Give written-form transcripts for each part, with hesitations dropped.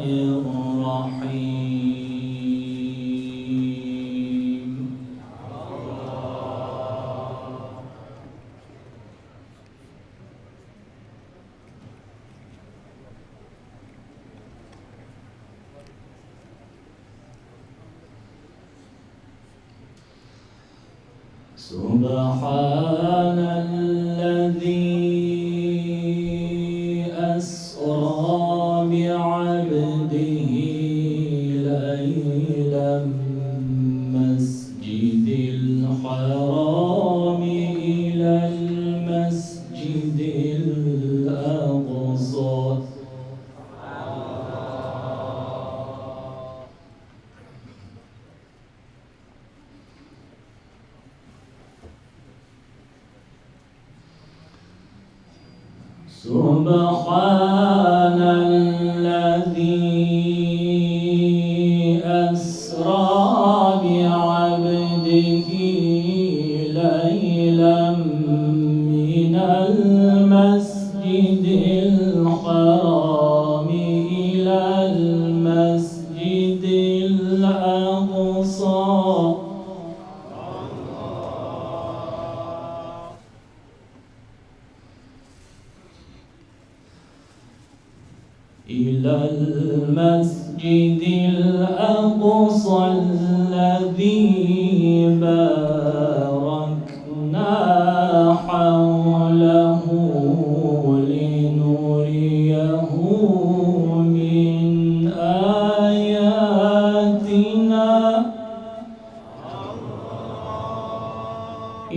الرحيم. سبحان الذي أسرى بعبده ليلا مسجد الحرام إلى المسجد الأقصى سبحان الذي أسرى بعبده ليلا من المسجد الحرام إلى المسجد الأقصى إلى المسجد الأقصى الذي باركنا حوله لنريه من آياتنا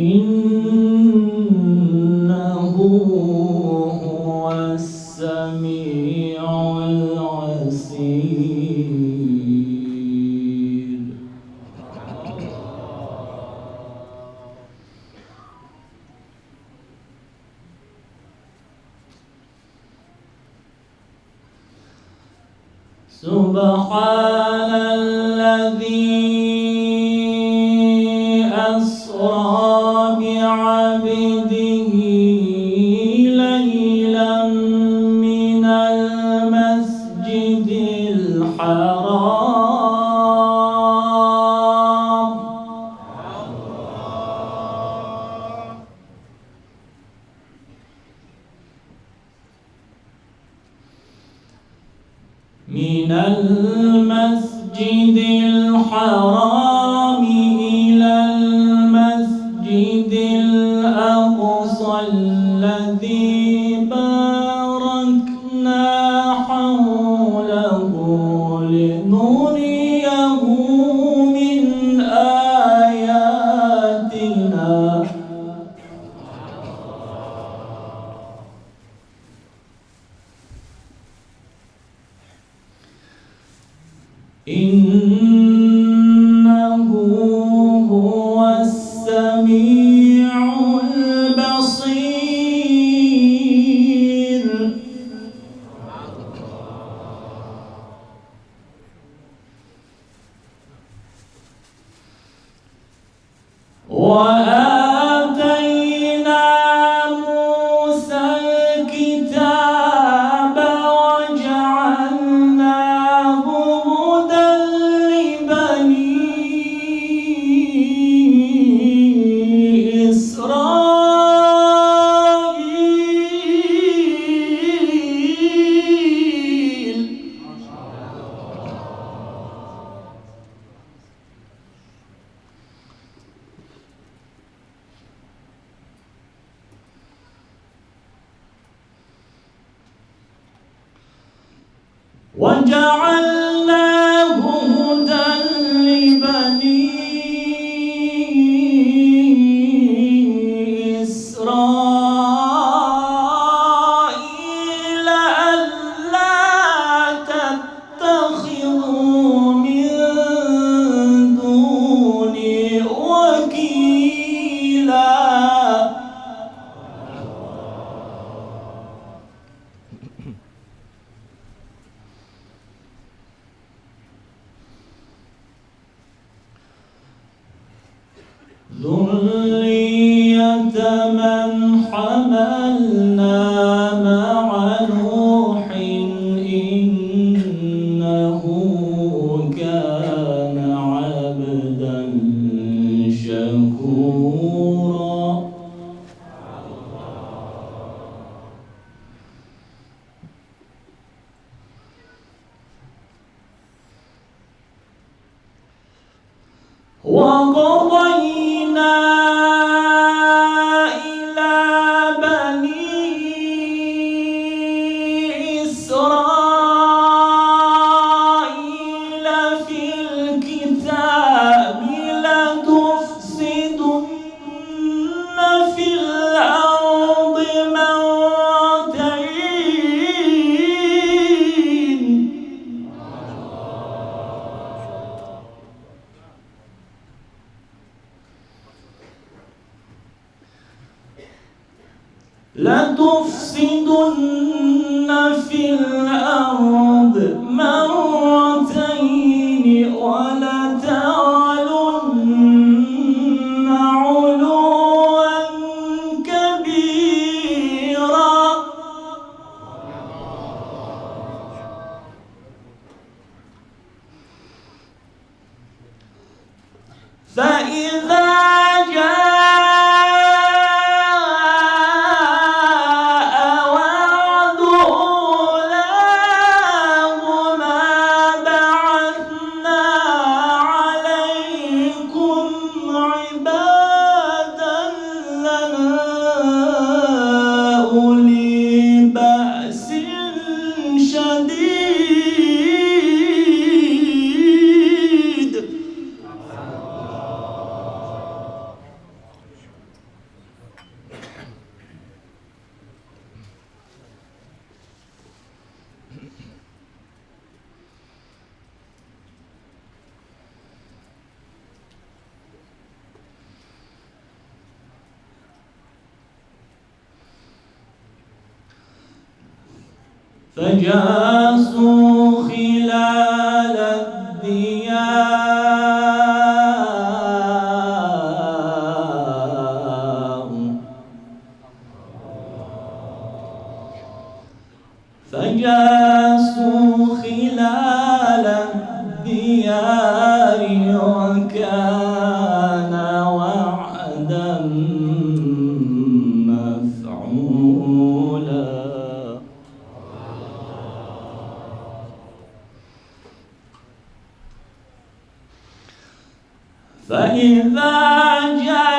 إنه هو السميع العسير. سبحان الذي أسرى بعبده ليلا من المسجد الحرام من المسجد الحرام إلى المسجد الأقصى الذي باركنا حوله لنريه من آياتنا إنه هو السميع البصير. وآتينا موسى الكتاب وجعلناه هدى لبني إسرائيل. وجعلناه هدى لبني إسرائيل ألا تتخذوا من دوني وكيلا. ذرية من حملنا مع نوح إنه وقضينا إلى بني إسرائيل في الكتاب لتفسدن في الأرض مرتين ولتعلن علوا كبيرا. فإذا فجاسوا خلال الديار وكان وعدا مفعولا. فإذا جاء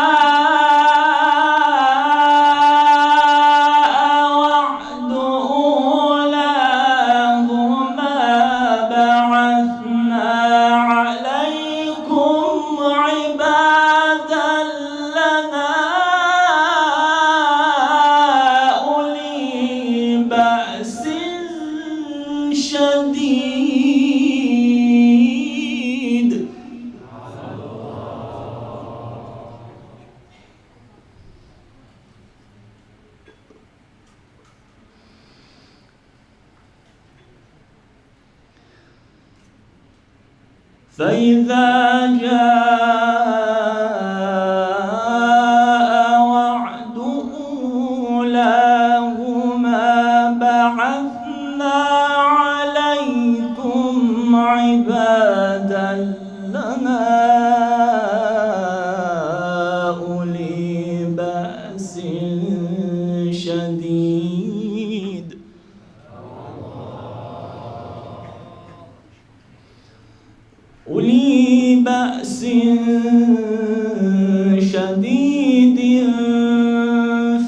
وعد أولاهما بعثنا عليكم عبادا لنا أولي بأس شديد فإذا جاء وعد أولاهما بعثنا عليكم عبادا لنا أولي بأس شديد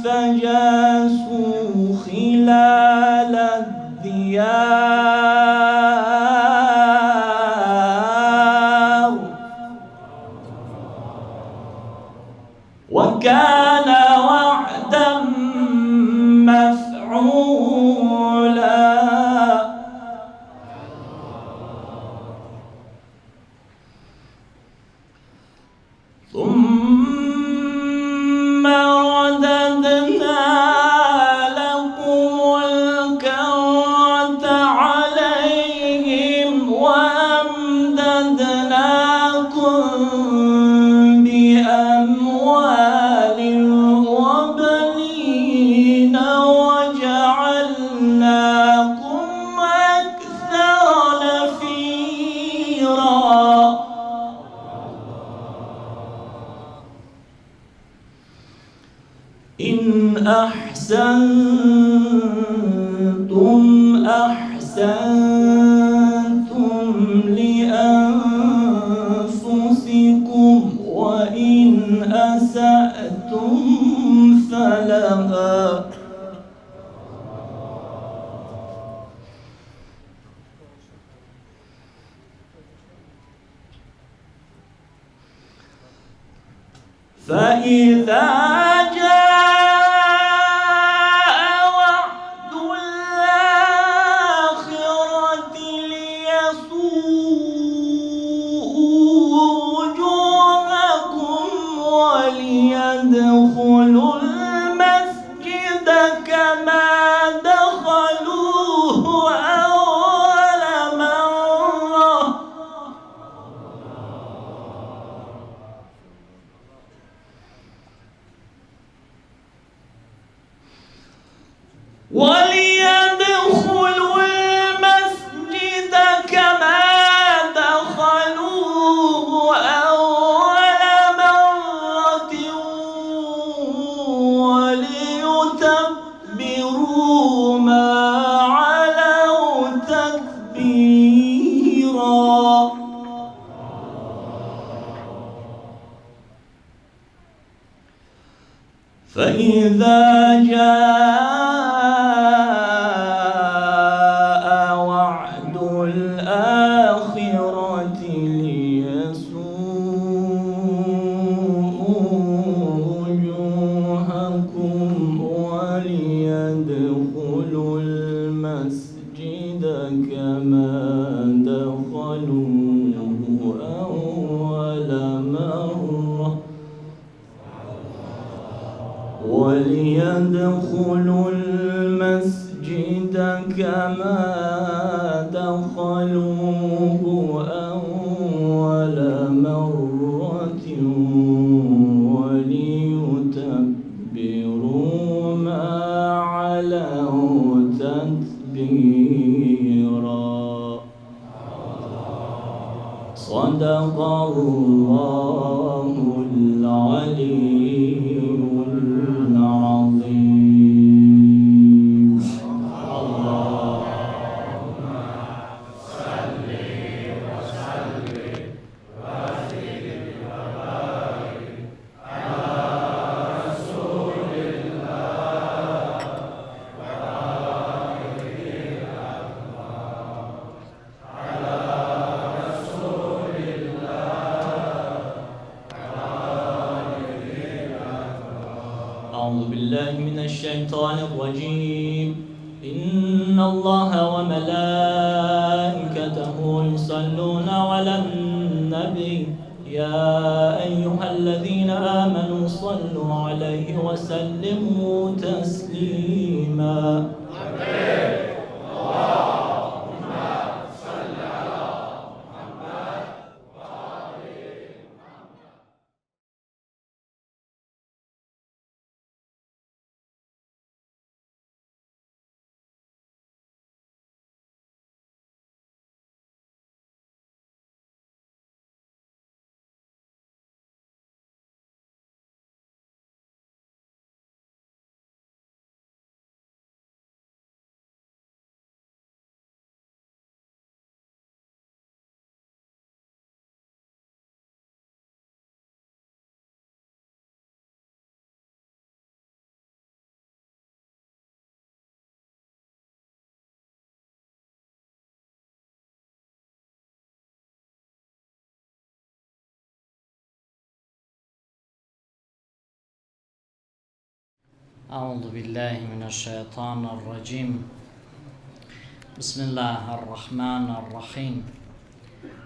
فجاسوا خلال الديار وكان وعدا مفعولا. ثم رددنا لكم الكرة عليهم وأمددناكم بأموال وبنين وجعلناكم أكثر نفيرا. إن أحسنتم أحسنتم لأنفسكم فإذا جاء وعد الآخرة ليسوءوا وجوهكم وليدخلوا المسجد كما دخلوه أول مرة وليدخلوا المسجد كما دخلوه أول مرة وليتبروا ما علوا تتبيرا. فإذا جاء وعد الآخرة ليسوءوا وجوهكم وليدخلوا المسجد كما دخلوه أول مرة وليدخلوا المسجد كما دخلوه أول مرة وليتبروا ما علوا تتبيرا. صدق الله العلي العظيم. اللهم صل وسلم وزد وبارك على رسول الله وآله الأطهار على رسول الله وآله الأطهار. أعوذ بالله من الشيطان الرجيم. إن الله وملائكته يصلون على النبي يا أيها الذين آمنوا صلوا عليه وسلموا تسليما. أعوذ بالله من الشيطان الرجيم. بسم الله الرحمن الرحيم.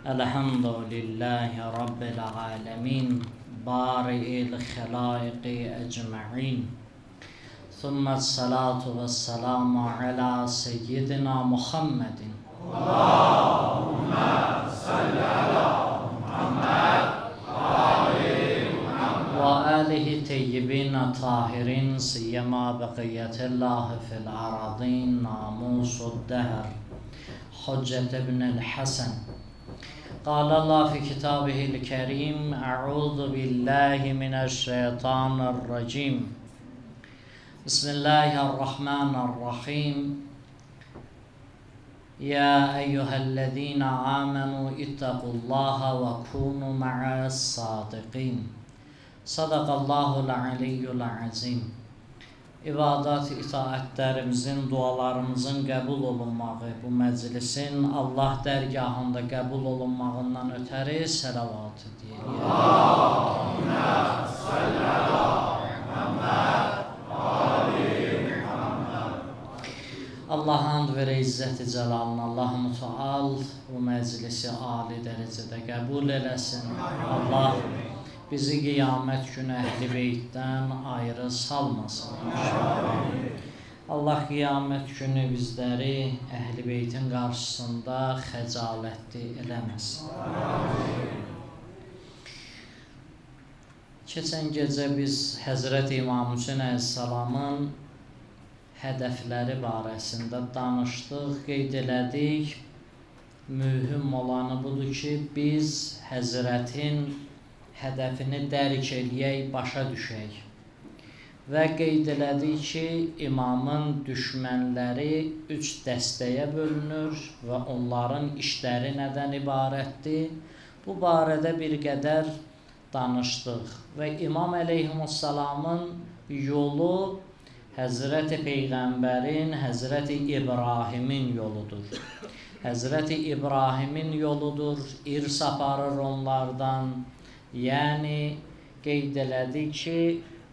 الحمد لله رب العالمين بارئ الخلائق أجمعين، ثم الصلاة والسلام على سيدنا محمد. اللهم صل على محمد وآله طيبين الطاهرين، سيما بقية الله في الأراضين، ناموس الدهر، حجة ابن الحسن. قال الله في كتابه الكريم: أعوذ بالله من الشيطان الرجيم. بسم الله الرحمن الرحيم. يا أيها الذين آمنوا اتقوا الله وكونوا مع الصادقين. صدق الله العلي العظيم. ibadat, itaətlərimizin, dualarımızın qəbul olunmağı, bu məclisin Allah dərgahında qəbul olunmağından ötəri səlavatı deyirik. Allahümmə salli ala Muhammed ali Muhammed. Allah hamd verə izzət-i cəlalına, Allah-u Müteal bu məclisi ali dərəcədə qəbul eləsin. Allah bizi qiyamət günü Əhl-i Beytdən ayrı salmasın. Allah qiyamət günü bizləri Əhl-i Beytin qarşısında xəcalətli eləməsin. Keçən gecə biz Həzrət İmam Hüseyn əleyhissalamın hədəfləri barəsində danışdıq, qeyd elədik. Mühüm olanı budur ki, biz Həzrətin hədəfini dərk eləyək, başa düşək. Və qeyd elədik ki, imamın düşmənləri 3 dəstəyə bölünür və onların işləri nədən ibarətdir? Bu barədə bir qədər danışdıq və İmam əleyhissalamın yolu Həzrəti Peyğəmbərin, Həzrəti İbrahimin yoludur. Həzrəti İbrahimin yoludur, irs aparır onlardan. Yəni, qeyd elədik ki,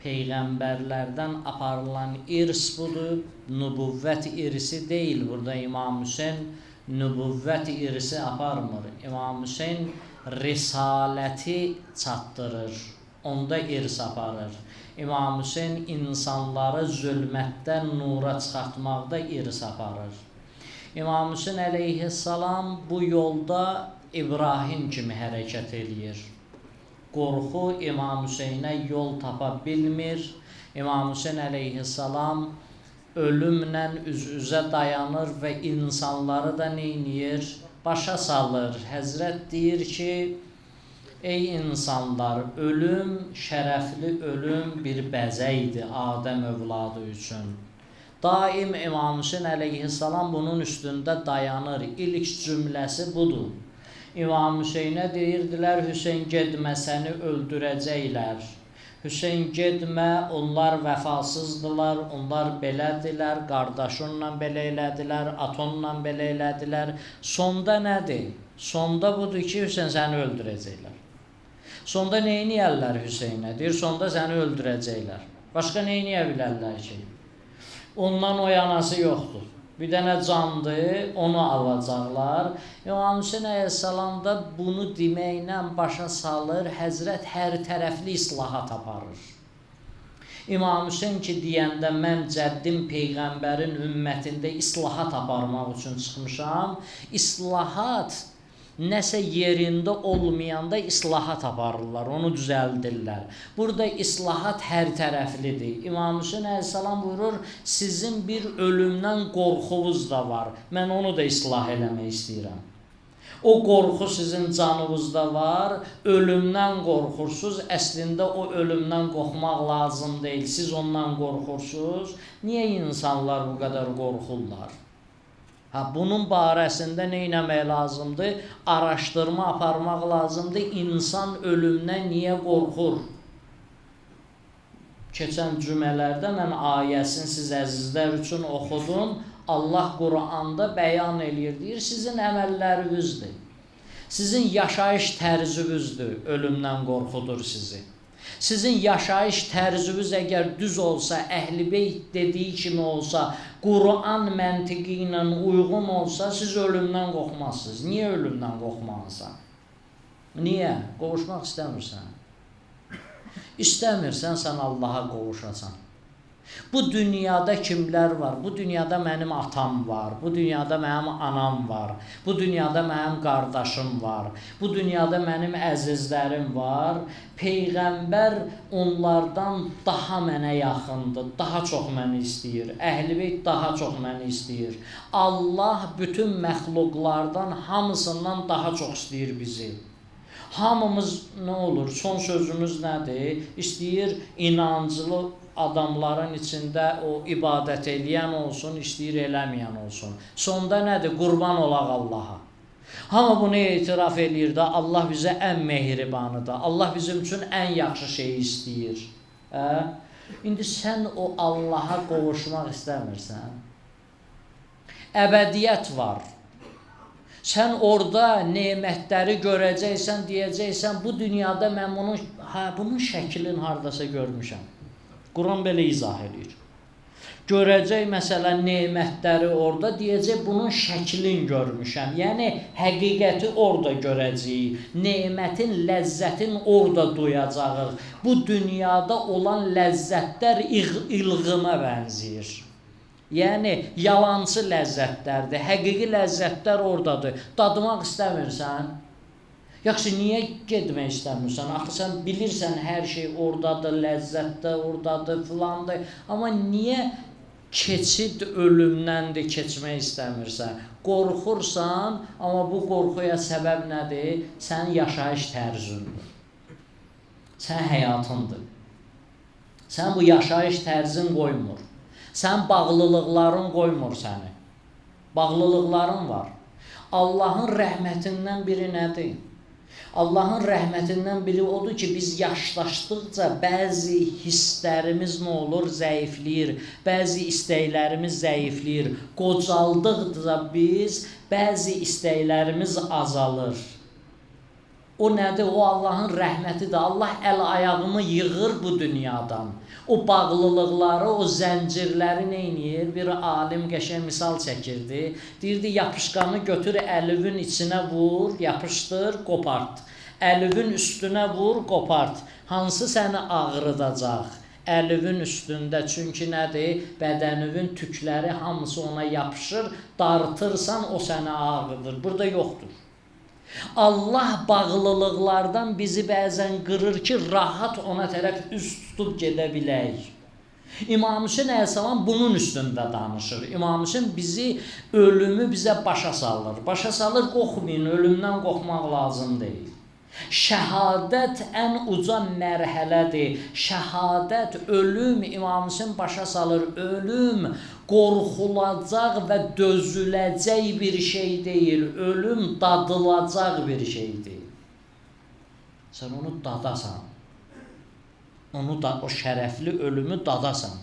Peyğəmbərlərdən aparılan irs budur, nübüvvət irsi deyil. Burada İmam Hüseyn nübüvvət irsi aparmır. İmam Hüseyn risaləti çatdırır, onda irs aparır. İmam Hüseyn insanları zülmətdən nura çıxartmaqda irs aparır. İmam Hüseyn əleyhissalam bu yolda İbrahim kimi hərəkət eləyir. Qorxu İmam Hüseynə yol tapa bilmir. İmam Hüseyn əleyhissalam ölümlə üz-üzə dayanır və insanları da neyniyir? Başa salır. Həzrət deyir ki, ey insanlar, ölüm, şərəfli ölüm bir bəzəkdir Adəm övladı üçün. Daim İmam Hüseyn əleyhissalam bunun üstündə dayanır. İlk cümləsi budur. İmam Hüseynə deyirdilər, Hüseyn gedmə, səni öldürəcəklər. Hüseyn gedmə, onlar vəfasızdılar, onlar belədilər, qardaşınla belə elədilər, atonla belə elədilər. Sonda nədir? Sonda budur ki, Hüseyn səni öldürəcəklər. Sonda neyniyərlər Hüseynə? Deyir, sonda səni öldürəcəklər. Başqa neyniyə bilərlər ki? Ondan o yanası yoxdur. Bir dənə candır, onu alacaqlar. İmam Hüseyn əleyhissalam da bunu deməklə başa salır, Həzrət hər tərəfli islahat aparır. İmam Hüseyn ki, deyəndə mən cəddim Peyğəmbərin ümmətində islahat aparmaq üçün çıxmışam. İslahat nəsə yerində olmayanda islahat aparırlar, onu düzəldirlər. Burada islahat hər tərəflidir. İmam Hüseyn əleyhissalam buyurur, sizin bir ölümdən qorxunuz da var. Mən onu da islah eləmək istəyirəm. O qorxu sizin canınızda var, ölümdən qorxursunuz. Əslində o ölümdən qorxmaq lazım deyil, siz ondan qorxursunuz. Niyə insanlar bu qədər qorxurlar? Bunun barəsində nə etmək lazımdır? Araşdırma aparmaq lazımdır. İnsan ölümdən niyə qorxur? Keçən cümələrdə mən ayəsini siz əzizlər üçün oxudum. Allah Quranda bəyan eləyir, deyir, sizin əməllərinizdir. Sizin yaşayış tərzinizdir, ölümdən qorxudur sizi. Sizin yaşayış tərziniz əgər düz olsa, Əhl-i Beyt dediyi kimi olsa, Quran məntiqi ilə uyğun olsa, siz ölümdən qorxmazsınız. Niyə ölümdən qorxmalısan? Niyə? Qovuşmaq istəmirsən. İstəmirsən, sən Allaha qovuşasan. Bu dünyada kimlər var? Bu dünyada mənim atam var, bu dünyada mənim anam var, bu dünyada mənim qardaşım var, bu dünyada mənim əzizlərim var. Peyğəmbər onlardan daha mənə yaxındır, daha çox məni istəyir. Əhl-i Beyt daha çox məni istəyir. Allah bütün məxluqlardan hamısından daha çox istəyir bizi. Hamımız nə olur? Son sözümüz nədir? İstəyir inanclı adamların içində o ibadət eləyən olsun, istəyir eləməyən olsun. Sonda nədir? Qurban olaq Allaha. Hamı bunu etiraf eləyir də, Allah bizə ən mehribanıdır. Allah bizim üçün ən yaxşı şeyi istəyir. İndi sən o Allaha qovuşmaq istəmirsən. Əbədiyyət var. Sən orada nemətləri görəcəksən, deyəcəksən, bu dünyada mən bunun şəklini hardasa görmüşəm. Quran belə izah edir. Görəcək məsələn nemətləri orada, deyəcək bunun şəklini görmüşəm. Yəni həqiqəti orada görəcəyik. Nemətin, ləzzətin orada duyacağıq. Bu dünyada olan ləzzətlər ilğıma bənzəyir. Yəni yalançı ləzzətlərdir. Həqiqi ləzzətlər oradadır. Dadmaq istəmirsən? Yaxşı, niyə getmək istəmirsən? Axı sən bilirsən hər şey oradadır, ləzzətdə oradadır, filandır. Amma niyə keçid ölümdəndir, keçmək istəmirsən? Qorxursan, amma bu qorxuya səbəb nədir? Sənin yaşayış tərzindir. Sənin həyatındır. Sən bu yaşayış tərzin qoymur. Sən bağlılıqların qoymur səni. Bağlılıqların var. Allahın rəhmətindən biri nədir? Allahın rəhmətindən biri odur ki, biz yaşlaşdıqca bəzi hisslərimiz nə olur? Zəifləyir. Bəzi istəklərimiz zəifləyir. Qocaldıqca biz bəzi istəklərimiz azalır. O nədir? O Allahın rəhmətidir. Allah əl-ayağımı yığır bu dünyadan. O bağlılıqları, o zəncirləri neyniyir? Bir alim qəşəng misal çəkirdi. Deyirdi, yapışqanı götür, əlüvün içinə vur, yapışdır, qopart. Əlüvün üstünə vur, qopart. Hansı səni ağrıdacaq? Əlüvün üstündə, çünki nədir? Bədənüvün tükləri hamısı ona yapışır, dartırsan o səni ağrıdır. Burada yoxdur. Allah bağlılıqlardan bizi bəzən qırır ki, rahat ona tərəf üst tutub gedə bilək. İmam Hüseyn əleyhissalam bunun üstündə danışır. İmam Hüseyn ölümü bizə başa salır. Başa salır, qorxmayın, ölümdən qorxmaq lazım deyil. Şəhadət ən uca mərhələdir. Şəhadət, ölüm, İmam Hüseyn başa salır. Ölüm qorxulacaq və dözüləcək bir şey deyil. Ölüm dadılacaq bir şeydir. Sən onu dadasan. O şərəfli ölümü dadasan.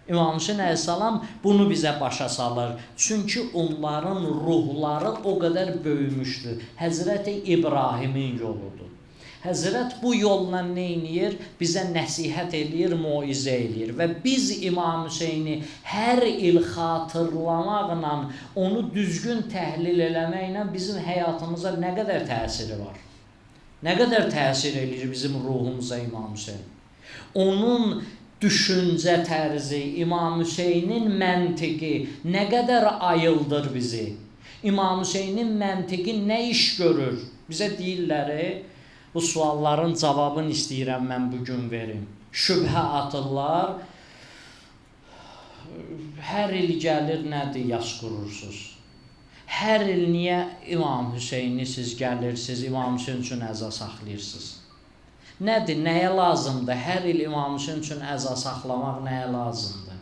İmam Hüseyn əleyhissalam bunu bizə başa salır. Çünki onların ruhları o qədər böyümüşdür. Həzrəti İbrahimin yoludur. Həzrət bu yolla neyniyir? Bizə nəsihət eləyir, moizə eləyir. Və biz İmam Hüseyni hər il xatırlamaqla, onu düzgün təhlil eləməklə bizim həyatımıza nə qədər təsiri var? Nə qədər təsir eləyir bizim ruhumuza İmam Hüseyn? Onun düşüncə tərzi, İmam Hüseynin məntiqi nə qədər ayıldır bizi? İmam Hüseynin məntiqi nə iş görür? Bizə deyirlər, bu sualların cavabını istəyirəm mən bugün verim. Şübhə atırlar, hər il gəlir, nədir, yaş qurursunuz? Hər il niyə İmam Hüseyni siz gəlirsiniz, İmam Hüseyn üçün əza saxlayırsınız? Nədir, nəyə lazımdır? Hər il İmam Hüseyn üçün əza saxlamaq nəyə lazımdır?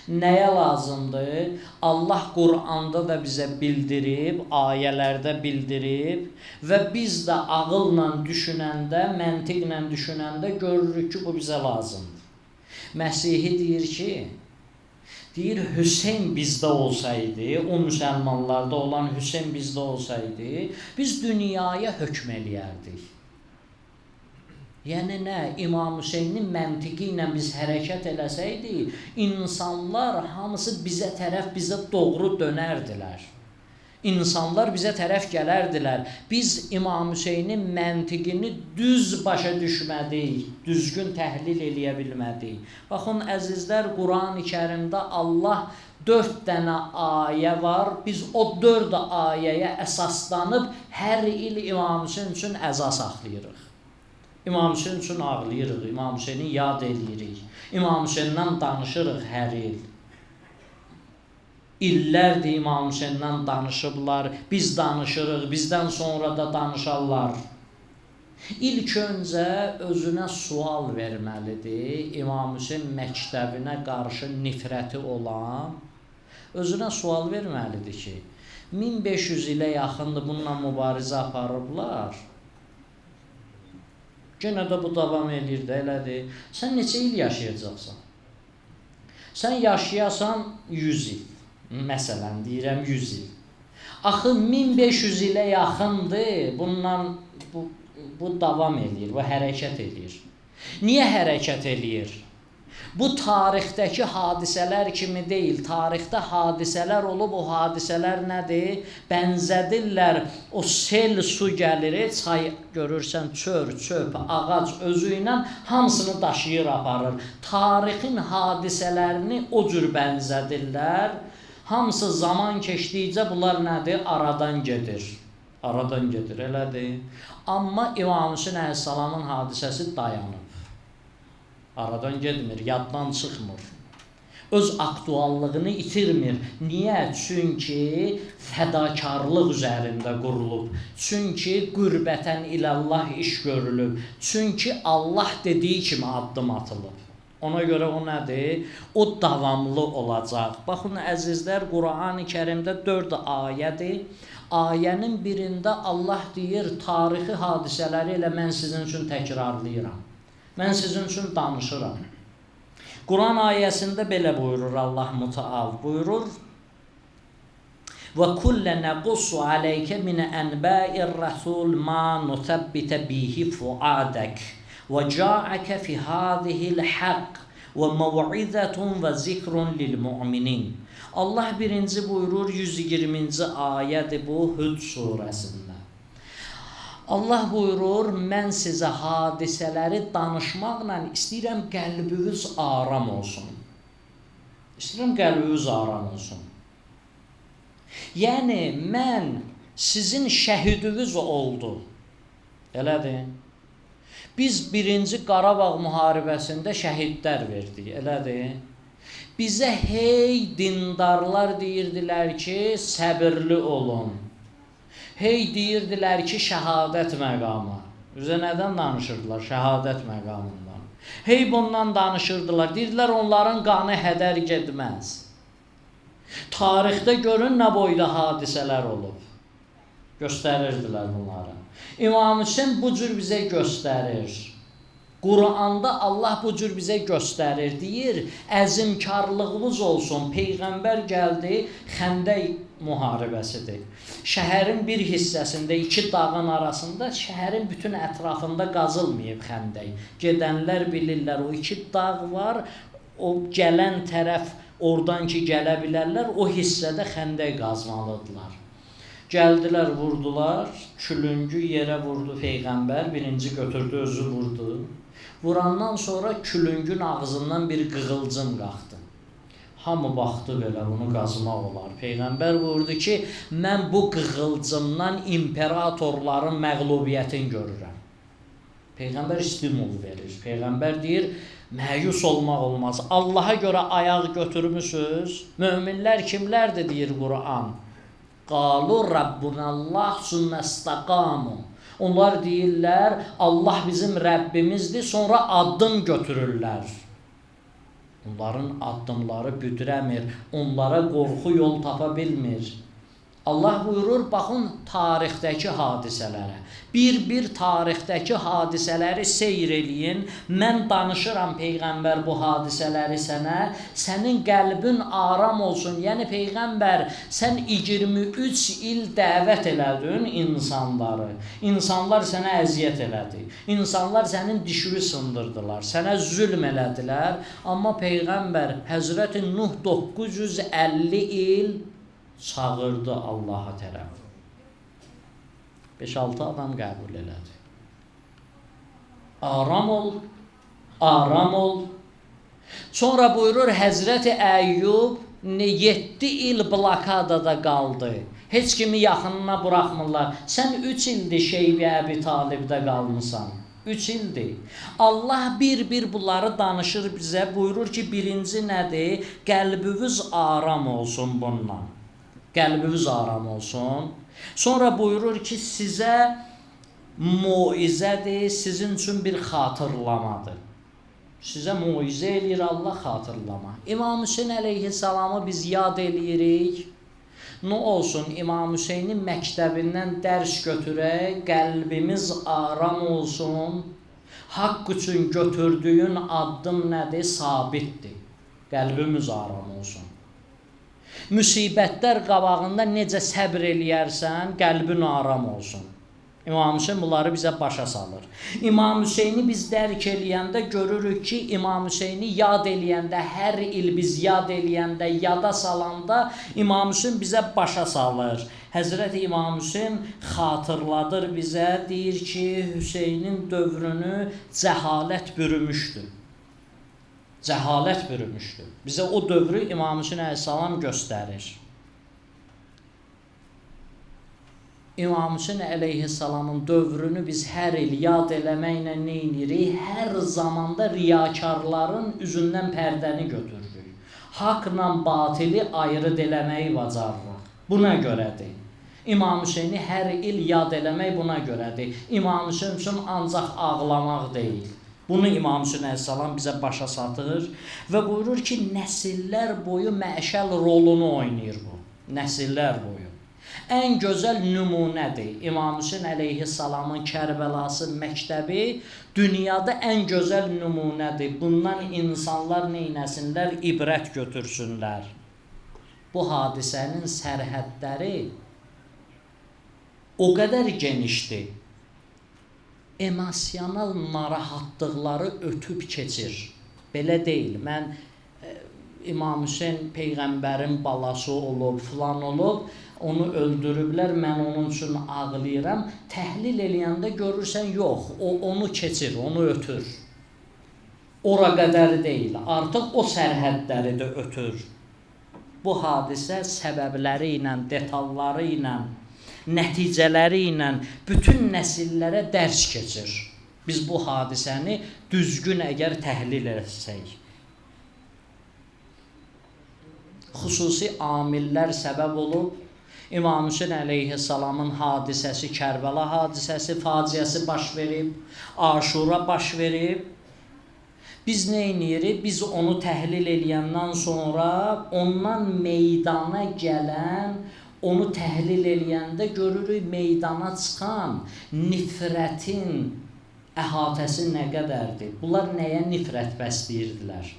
Nəyə lazımdır? Allah Quranda da bizə bildirib, ayələrdə bildirib və biz də ağılla düşünəndə, məntiqlə düşünəndə görürük ki, bu bizə lazımdır. Məsihi deyir ki, Hüseyn bizdə olsaydı, o müsəlmanlarda olan Hüseyn bizdə olsaydı, biz dünyaya hökm eləyərdik. Yəni nə? İmam Hüseynin məntiqi ilə biz hərəkət eləsəydik, insanlar hamısı bizə tərəf, bizə doğru dönərdilər. İnsanlar bizə tərəf gələrdilər. Biz İmam Hüseynin məntiqini düz başa düşmədik, düzgün təhlil eləyə bilmədik. Baxın, əzizlər, Quran-ı Kərimdə Allah 4 dənə ayə var. Biz o 4 ayəyə əsaslanıb hər il İmam Hüseyn üçün əza saxlayırıq. İmam Hüseyn üçün ağlayırıq, İmam Hüseyni yad eləyirik. İmam Hüseyndən danışırıq hər il. İllərdir İmam Hüseyndən danışıblar, biz danışırıq, bizdən sonra da danışarlar. İlk öncə özünə sual verməlidir. İmam Hüseyn məktəbinə qarşı nifrəti olan özünə sual verməlidir ki, 1500 ilə yaxındır bununla mübarizə aparıblar. Yenə də bu davam edir də, elədir. Sən neçə il yaşayacaqsan? Sən yaşayasan 100 il. Məsələn, deyirəm 100 il. Axı 1500 ilə yaxındır, bundan bu davam edir, bu hərəkət edir. Niyə hərəkət edir? Bu tarixdəki hadisələr kimi deyil. Tarixdə hadisələr olub, o hadisələr nədir? Bənzədirlər, o sel su gəlir, çay görürsən, çör, çöp, ağac özü ilə hamısını daşıyır, aparır. Tarixin hadisələrini o cür bənzədirlər. Hamısı zaman keçdikcə bunlar nədir? Aradan gedir. Aradan gedir, elədir. Amma İmam Hüseyn əleyhissalamın hadisəsi dayanıb. Aradan getmir, yaddan çıxmır. Öz aktuallığını itirmir. Niyə? Çünki fədakarlıq üzərində qurulub. Çünki qürbətən ilallah iş görülüb. Çünki Allah dediyi kimi addım atılıb. Ona görə o nədir? O davamlı olacaq. Baxın əzizlər, Qur'an-ı Kərimdə 4 ayədir. Ayənin birində Allah deyir, tarixi hadisələri ilə mən sizin üçün təkrarlayıram. Mən sizin üçün danışıram. Quran ayəsində belə buyurur Allah Müteal, buyurur: "Və kullə nəqussu aleykə min ənba'ir rasul ma nuthabbita bihi fuadək və ca'əkə fi hadihil haqq və mev'izətun və zikrun lil mu'minin." Allah birinci buyurur, 120-ci ayədir bu Hud surəsində. Allah buyurur, mən sizə hadisələri danışmaqla istəyirəm qəlbiniz aram olsun. İstəyirəm qəlbiniz aram olsun. Yəni, mən sizin şəhidiniz oldu. Elədir. Biz 1-ci Qarabağ müharibəsində şəhidlər verdik, elədir. Bizə hey dindarlar deyirdilər ki, səbirli olun. Hey deyirdilər ki, şəhadət məqamı. Bizə nədən danışırdılar? Şəhadət məqamından. Hey bundan danışırdılar. Deyirdilər, onların qanı hədər getməz. Tarixdə görün nə boyda hadisələr olub. Göstərirdilər bunları. İmam Hüseyn bu cür bizə göstərir. Qur'anda Allah bu cür bizə göstərir. Deyir, əzimkarlığımız olsun. Peyğəmbər gəldi, Xəndək müharibəsidir. Şəhərin bir hissəsində, 2 dağın arasında, şəhərin bütün ətrafında qazılmayıb Xəndək. Gedənlər bilirlər, o 2 dağ var, o gələn tərəf oradan ki gələ bilərlər, o hissədə Xəndək qazmalıdırlar. Gəldilər, vurdular, külüngü yerə vurdu Peyğəmbər, birinci götürdü, özü vurdu. Vurandan sonra külüngün ağzından bir qığılcım qalxdı. Hamı baxdı belə, bunu qazmaq olar. Peyğəmbər buyurdu ki, mən bu qığılcımdan imperatorların məğlubiyyətini görürəm. Peyğəmbər stimul verir. Peyğəmbər deyir, məyus olmaq olmaz. Allaha görə ayaq götürmüsünüz. Möminlər kimlərdir, deyir Qur'an. Qalu Rabbunallah sümmestaqamu. Onlar deyirlər, Allah bizim Rəbbimizdir, sonra addım götürürlər. Onların addımları büdrəmir, onlara qorxu yol tapa bilmir. Allah buyurur, baxın tarixdəki hadisələrə. Bir tarixdəki hadisələri seyr eləyin. Mən danışıram Peyğəmbər bu hadisələri sənə. Sənin qəlbin aram olsun. Yəni Peyğəmbər, sən 23 il dəvət elədin insanları. İnsanlar sənə əziyyət elədi. İnsanlar sənin dişini sındırdılar. Sənə zülm elədilər. Amma Peyğəmbər Həzrəti Nuh 950 il çağırdı Allaha tərəf. 5-6 adam qəbul elədi. Aram ol, aram ol. Sonra buyurur Həzrəti Əyyub 7 il blokadada qaldı. Heç kimi yaxınına buraxmırlar. Sən 3 ildir Şeybi Əbi Talibdə qalmısan. 3 ildir. Allah bir bunları danışır bizə. Buyurur ki, birinci nədir? Qəlbiniz aram olsun bundan. Qəlbiniz aram olsun. Sonra buyurur ki, sizə muizədir, sizin üçün bir xatırlamadır. Sizə muizə eləyir Allah, xatırlama. İmam Hüseyn əleyhissalamı biz yad eləyirik. Nə olsun, İmam Hüseynin məktəbindən dərs götürək, qəlbimiz aram olsun. Haqq üçün götürdüyün addım nədir? Sabitdir. Qəlbimiz aram olsun. Müsibətlər qabağında necə səbr eləyərsən, qəlbin aram olsun. İmam Hüseyin bunları bizə başa salır. İmam Hüseyni biz dərk eləyəndə görürük ki, İmam Hüseyni yad eləyəndə, hər il biz yad eləyəndə, yada salanda İmam Hüseyin bizə başa salır. Həzrəti İmam Hüseyin xatırladır bizə, deyir ki, Hüseynin dövrünü cəhalət bürümüşdür. Cəhalət bürümüşdür. Bizə o dövrü İmam Hüseyin əleyhissalam göstərir. İmam Hüseyin əleyhissalamın dövrünü biz hər il yad eləməklə nə edirik? Hər zamanda riyakarların üzündən pərdəni götürürük. Haqla batili ayrı eləməyi bacarırıq. Buna görədir. İmam Hüseyni hər il yad eləmək buna görədir. İmam Hüseyin üçün ancaq ağlamaq deyil. Bunu İmam Hüseyin əleyhissalam bizə başa satır və buyurur ki, nəsillər boyu məşəl rolunu oynayır bu. Nəsillər boyu. Ən gözəl nümunədir. İmam Hüseyin əleyhissalamın Kərbəlası məktəbi dünyada ən gözəl nümunədir. Bundan insanlar neynəsinlər? İbrət götürsünlər. Bu hadisənin sərhədləri o qədər genişdir. Emosional narahatlıqları ötüb keçir. Belə deyil. Mən İmam Hüseyin Peyğəmbərin balası olub, filan olub, onu öldürüblər, mən onun üçün ağlayıram. Təhlil eləyəndə görürsən, yox, o onu keçir, onu ötür. Ora qədər deyil, artıq o sərhədləri də ötür. Bu hadisə səbəbləri ilə, detalları ilə, nəticələri ilə bütün nəsillərə dərs keçir. Biz bu hadisəni düzgün əgər təhlil etsək. Xüsusi amillər səbəb olub, İmam Hüseyin əleyhissalamın hadisəsi, Kərbəla hadisəsi, faciəsi baş verib, Aşura baş verib. Biz nə edirik? Biz onu təhlil eləyəndən sonra ondan meydana gələn, onu təhlil eləyəndə görürük meydana çıxan nifrətin əhatəsi nə qədərdir? Bunlar nəyə nifrət bəsləyirdilər?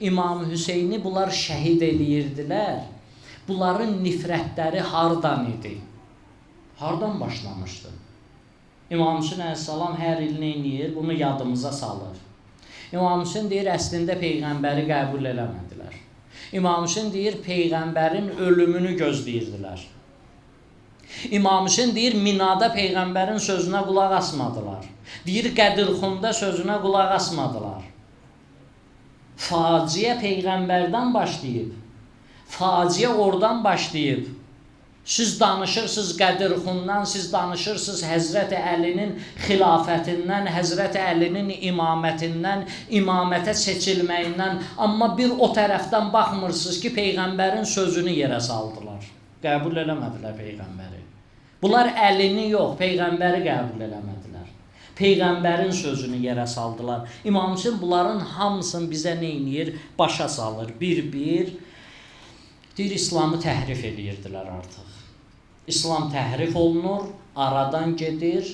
İmam Hüseyni bunlar şəhid eləyirdilər. Bunların nifrətləri hardan idi? Hardan başlamışdı? İmam Hüseyin əleyhissalam hər il nə edir? Bunu yadımıza salır. İmam Hüseyin deyir, əslində Peyğəmbəri qəbul eləmədilər. İmam Hüseyin deyir, Peyğəmbərin ölümünü gözləyirdilər. İmam Hüseyin deyir, Minada Peyğəmbərin sözünə qulaq asmadılar. Deyir, Qədirxunda sözünə qulaq asmadılar. Faciə Peyğəmbərdən başlayıb. Faciə oradan başlayıb. Siz danışırsınız Qədirxundan, siz danışırsınız Həzrəti Əlinin xilafətindən, Həzrəti Əlinin imamətindən, imamətə seçilməyindən, amma bir o tərəfdən baxmırsınız ki, Peyğəmbərin sözünü yerə saldılar. Qəbul eləmədilər Peyğəmbəri. Bunlar Əlini yox, Peyğəmbəri qəbul eləmədilər. Peyğəmbərin sözünü yerə saldılar. İmam Hüseyin bunların hamısını bizə nə edir? Başa salır, bir-bir. Deyir, İslamı təhrif eləyirdilər artıq. İslam təhrif olunur, aradan gedir.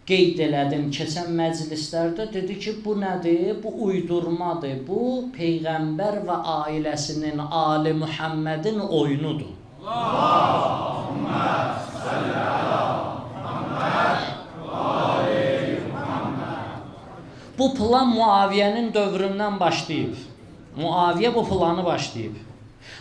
Qeyd elədim keçən məclislərdə, dedi ki, bu nədir? Bu uydurmadır. Bu, Peyğəmbər və ailəsinin, Ali Muhammedin oyunudur. Allahümmə salli ala Muhammed və ali Muhammed. Bu plan Muaviyyənin dövründən başlayıb. Muaviyyə bu planı başlayıb.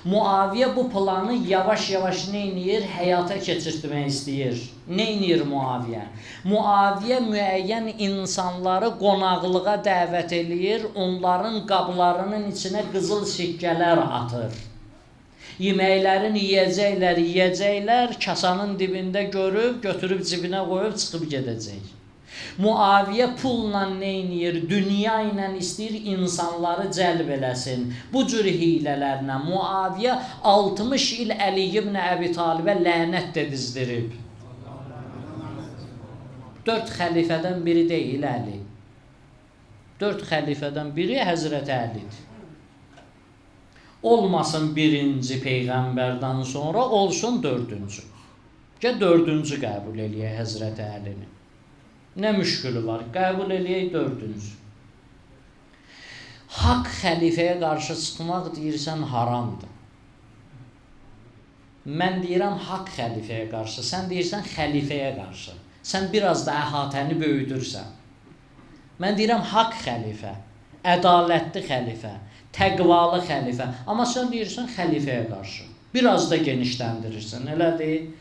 Muaviyyə bu planı yavaş-yavaş nə edir? Həyata keçirtmək istəyir. Nə edir Muaviyyə? Muaviyyə müəyyən insanları qonaqlığa dəvət eləyir, onların qablarının içinə qızıl sikkələr atır. Yeməklərini yeyəcəklər, kasanın dibində görüb, götürüb cibinə qoyub, çıxıb gedəcək. Muaviyyə pulla nə edir? Dünya ilə istəyir insanları cəlb eləsin. Bu cür hilələrlə Muaviyyə 60 il Əli ibn Əbi Talibə lənət də dizdirib. 4 xəlifədən biri deyil Əli. 4 xəlifədən biri Həzrəti Əlidir. Olmasın birinci Peyğəmbərdən sonra, olsun dördüncü. Gəl dördüncü qəbul eləyək Həzrəti Əlini. Nə müşkülü var? Qəbul eləyək dördüncü. Haqq xəlifəyə qarşı çıxmaq deyirsən haramdır. Mən deyirəm haqq xəlifəyə qarşı, sən deyirsən xəlifəyə qarşı. Sən biraz da əhatəni böyüdürsən. Mən deyirəm haqq xəlifə, ədalətli xəlifə, təqvalı xəlifə. Amma sən deyirsən xəlifəyə qarşı. Biraz da genişləndirirsən, elədir?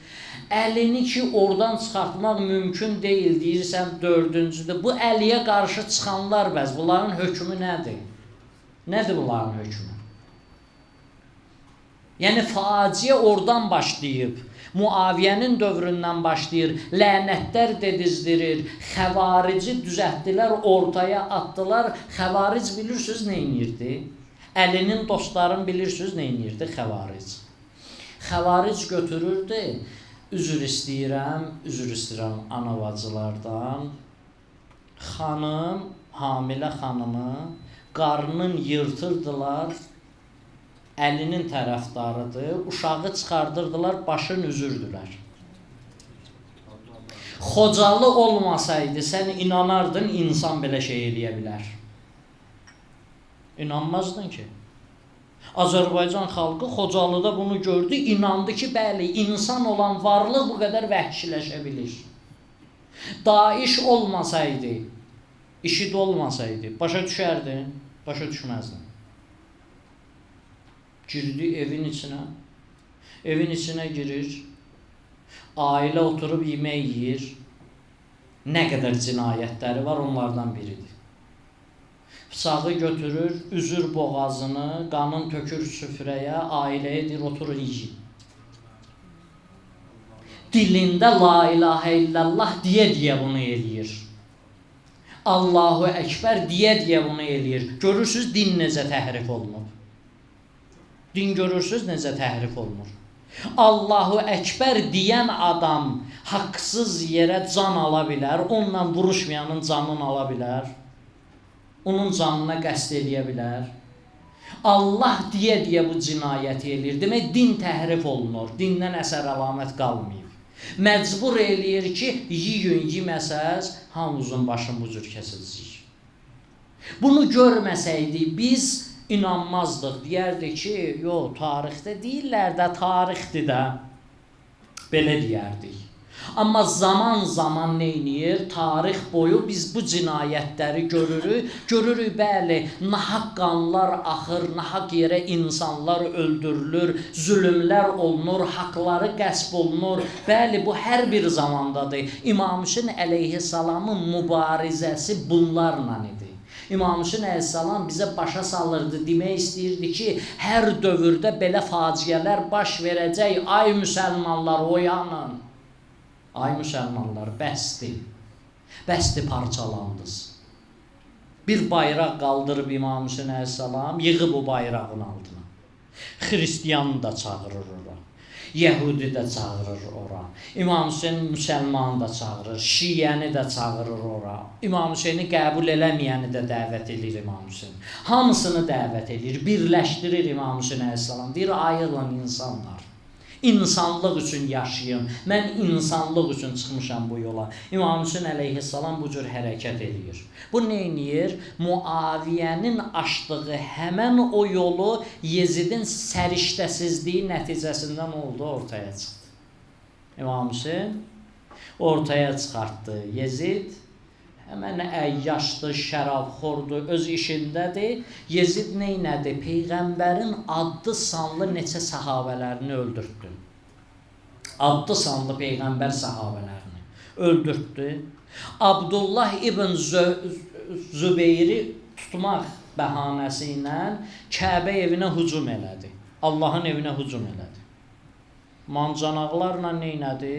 Əlini ki, oradan çıxartmaq mümkün deyil deyirsən dördüncüdür. Bu əliyə qarşı çıxanlar bəs, bunların hökmü nədir? Nədir bunların hökmü? Yəni, faciə oradan başlayıb, Muaviyyənin dövründən başlayır, lənətlər dedizdirir, xəvarici düzəltdilər, ortaya atdılar. Xəvaric bilirsiniz nə inirdi? Əlinin dostların bilirsiniz nə inirdi xəvaric? Xəvaric götürürdü, üzr istəyirəm ana bacılardan, xanım, hamilə xanımı, qarnın yırtırdılar, əlinin tərəfdarıdır, uşağı çıxardırdılar, başın üzürdülər. Xocalı olmasaydı, sən inanardın, insan belə şey eləyə bilər. İnanmazdın ki. Azərbaycan xalqı Xocalıda bunu gördü, inandı ki, bəli, insan olan varlıq bu qədər vəhşiləşə bilir. Daiş olmasaydı, IŞİD olmasaydı, başa düşərdin, başa düşməzdin. Girdi evin içinə girir, ailə oturub yemək yeyir, nə qədər cinayətləri var, onlardan biridir. Bıçağı götürür, üzür boğazını, qanın tökür süfrəyə, ailəyə deyir, oturun yiyin. Dilində la ilahə illallah deyə bunu eləyir. Allahu Əkbər deyə bunu eləyir. Görürsünüz, din necə təhrif olunur. Din görürsünüz, necə təhrif olunur. Allahu Əkbər deyən adam haqsız yerə can ala bilər, onunla vuruşmayanın canını ala bilər. Onun canına qəsd eləyə bilər. Allah deyə bu cinayəti eləyir. Demək, din təhrif olunur. Dindən əsər əlamət qalmayıb. Məcbur eləyir ki, yiyin, yeməsəz, hamımızın başını bu cür kəsiləcək. Bunu görməsəydik, biz inanmazdıq. Deyərdik ki, yox, tarixdə deyirlər də, tarixdir də. Belə deyərdik. Amma zaman neyniyir? Tarix boyu biz bu cinayətləri görürük, bəli, nahaq qanlar axır, nahaq yerə insanlar öldürülür, zülümlər olunur, haqları qəsb olunur. Bəli, bu hər bir zamandadır. İmam Hüseyn əleyhissalamın mübarizəsi bunlarla idi. İmam Hüseyn əleyhissalam bizə başa salırdı, demək istəyirdi ki, hər dövrdə belə faciələr baş verəcək, ay müsəlmanlar oyanın. Ay müsəlmanlar, bəsdir parçalandınız. Bir bayraq qaldırıb İmam Hüseyn əleyhissalam, yığıb o bayrağın altına. Xristiyanı da çağırır ora, Yəhudi də çağırır ora, İmam Hüseyn müsəlmanı da çağırır, Şiəni də çağırır ora, İmam Hüseyni qəbul eləməyəni də dəvət edir İmam Hüseyn. Hamısını dəvət edir, birləşdirir İmam Hüseyn əleyhissalam, deyir, ayrılın insanlar. İnsanlıq üçün yaşayın. Mən insanlıq üçün çıxmışam bu yola. İmam Hüseyn əleyhissalam bu cür hərəkət edir. Bu neyniyir? Muaviyyənin açdığı həmən o yolu Yezidin səriştəsizliyi nəticəsindən oldu, ortaya çıxdı. İmam Hüseyn ortaya çıxartdı. Yezid həmən əyyaşdır, şərabxordur, öz işindədir. Yezid neynədir? Peyğəmbərin adlı sanlı neçə səhabələrini öldürtdü. Adlı sanlı Peyğəmbər səhabələrini öldürtdü. Abdullah ibn Zübeyri tutmaq bəhanəsi ilə Kəbə evinə hücum elədi. Allahın evinə hücum elədi. Mancanaqlarla neynədi?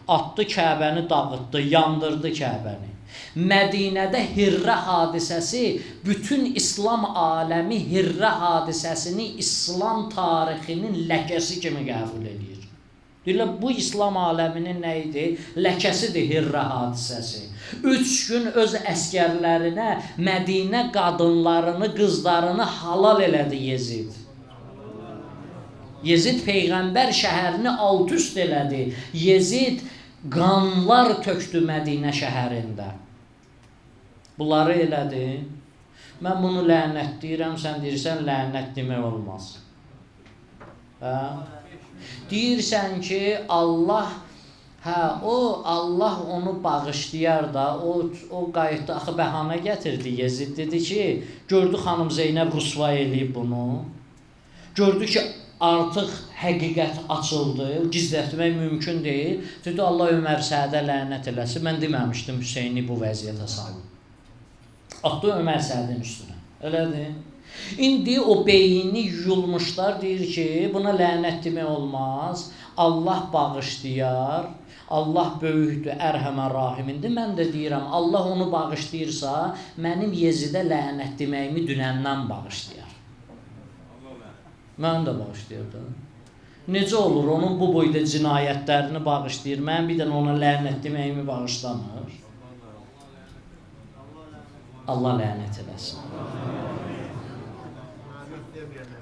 Atdı Kəbəni dağıtdı, yandırdı Kəbəni. Mədinədə Hirrə hadisəsi, bütün İslam aləmi Hirrə hadisəsini İslam tarixinin ləkəsi kimi qəbul edir. Deyirlər, bu İslam aləminin nə idi? Ləkəsidir Hirrə hadisəsi. 3 gün öz əskərlərinə Mədinə qadınlarını, qızlarını halal elədi Yezid. Yezid Peyğəmbər şəhərini alt-üst elədi. Yezid qanlar tökdü Mədinə şəhərində. Bunları elədi. Mən bunu lənət deyirəm, sən deyirsən lənət demək olmaz. Hə? Deyirsən ki, Allah onu bağışlayar da, o qayıtdı, axı bəhanə gətirdi Yezid, dedi ki, gördü xanım Zeynəb rüsvay eləyib bunu, gördü ki, artıq həqiqət açıldı, gizlətmək mümkün deyil, dedi Allah Ömər Səədə lənət eləsin, mən deməmişdim Hüseyni bu vəziyyətə salın. Atdı Ömər Səədin üstünə, elədir. İndi o beyni yuyulmuşlar, deyir ki, buna lənət demək olmaz, Allah bağışlayar, Allah böyükdür, ərhəmən rahimindir. Mən də deyirəm, Allah onu bağışlayırsa, mənim Yezidə lənət deməyimi dünəndən bağışlayar. Mən də bağışlayırdım. Necə olur, onun bu boyda cinayətlərini bağışlayır, mən bir dənə ona lənət deməyimi bağışlamır. Allah lənət eləsin.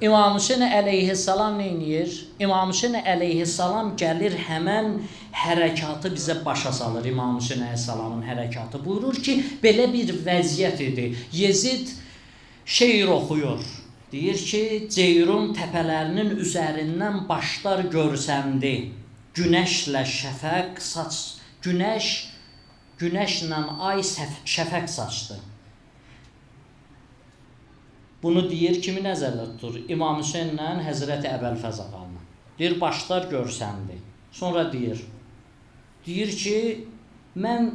İmam Hüseyin əleyhissalam neyniyir? İmam Hüseyin əleyhissalam gəlir, həmən hərəkatı bizə başa salır. İmam Hüseyin əleyhissalamın hərəkatı buyurur ki, belə bir vəziyyət idi. Yezid şeir oxuyur. Deyir ki, Ceyrun təpələrinin üzərindən başlar görsəndi. Günəşlə şəfəq saç, günəşlə ay şəfəq saçdı. Bunu deyir, kimi nəzərdə tutur? İmam Hüseyinlə Həzrəti Əbəlfəz ağanı. Deyir, başlar görsəndi. Sonra deyir ki, mən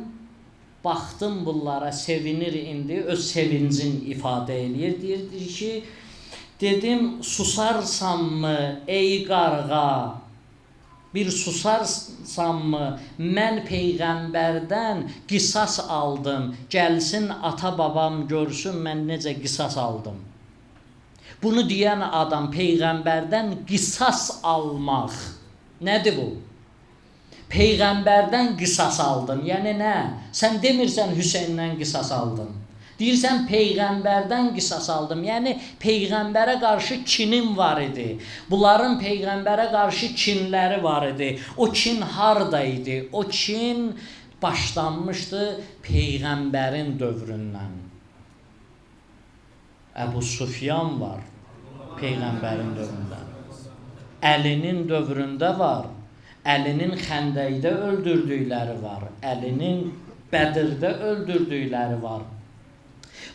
baxdım bunlara, sevinir indi, öz sevincini ifadə eləyir. Deyir ki, dedim, susarsanmı ey qarğa, bir susarsanmı, mən Peyğəmbərdən qisas aldım, gəlsin ata-babam görsün, mən necə qisas aldım. Bunu deyən adam Peyğəmbərdən qisas almaq. Nədir bu? Peyğəmbərdən qisas aldın. Yəni nə? Sən demirsən Hüseyndən qisas aldın. Deyirsən Peyğəmbərdən qisas aldım. Yəni Peyğəmbərə qarşı kinim var idi. Bunların Peyğəmbərə qarşı kinləri var idi. O kin harda idi? O kin başlanmışdı Peyğəmbərin dövründən. Əbu Sufyan var Peyğəmbərin dövründə. Əlinin dövründə var. Əlinin Xəndəkdə öldürdükləri var. Əlinin Bədirdə öldürdükləri var.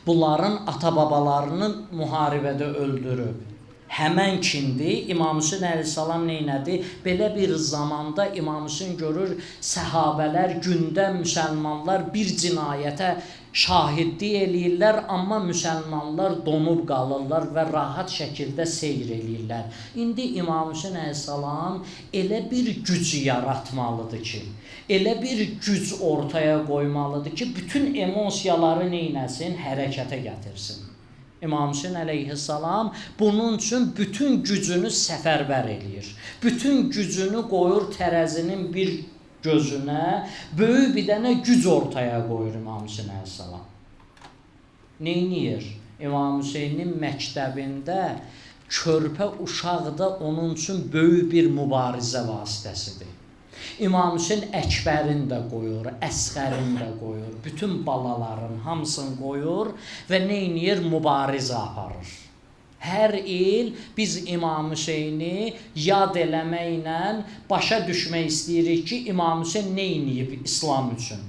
Bunların ata-babalarını müharibədə öldürüb. Həmən kindir. İmam Hüseyin əleyhissalam neynədi? Belə bir zamanda İmam Hüseyin görür, səhabələr, gündə müsəlmanlar bir cinayətə şahidlik eləyirlər, amma müsəlmanlar donub qalırlar və rahat şəkildə seyr eləyirlər. İndi İmam Hüseyin əleyhissalam elə bir güc yaratmalıdır ki, elə bir güc ortaya qoymalıdır ki, bütün emosiyaları neynəsin? Hərəkətə gətirsin. İmam Hüseyin əleyhissalam bunun üçün bütün gücünü səfərbər eləyir. Bütün gücünü qoyur tərəzinin bir gözünə, böyük bir dənə güc ortaya qoyur İmam Hüseyin əleyhissalam. Neyniyir? İmam Hüseynin məktəbində körpə uşaq da onun üçün böyük bir mübarizə vasitəsidir. İmam Hüseyin Əkbərin də qoyur, Əsğərin də qoyur, bütün balaların hamısını qoyur və neyniyir? Mübarizə aparır. Hər il biz İmam Hüseyni yad eləməklə başa düşmək istəyirik ki, İmam Hüseyin neyniyib İslam üçün?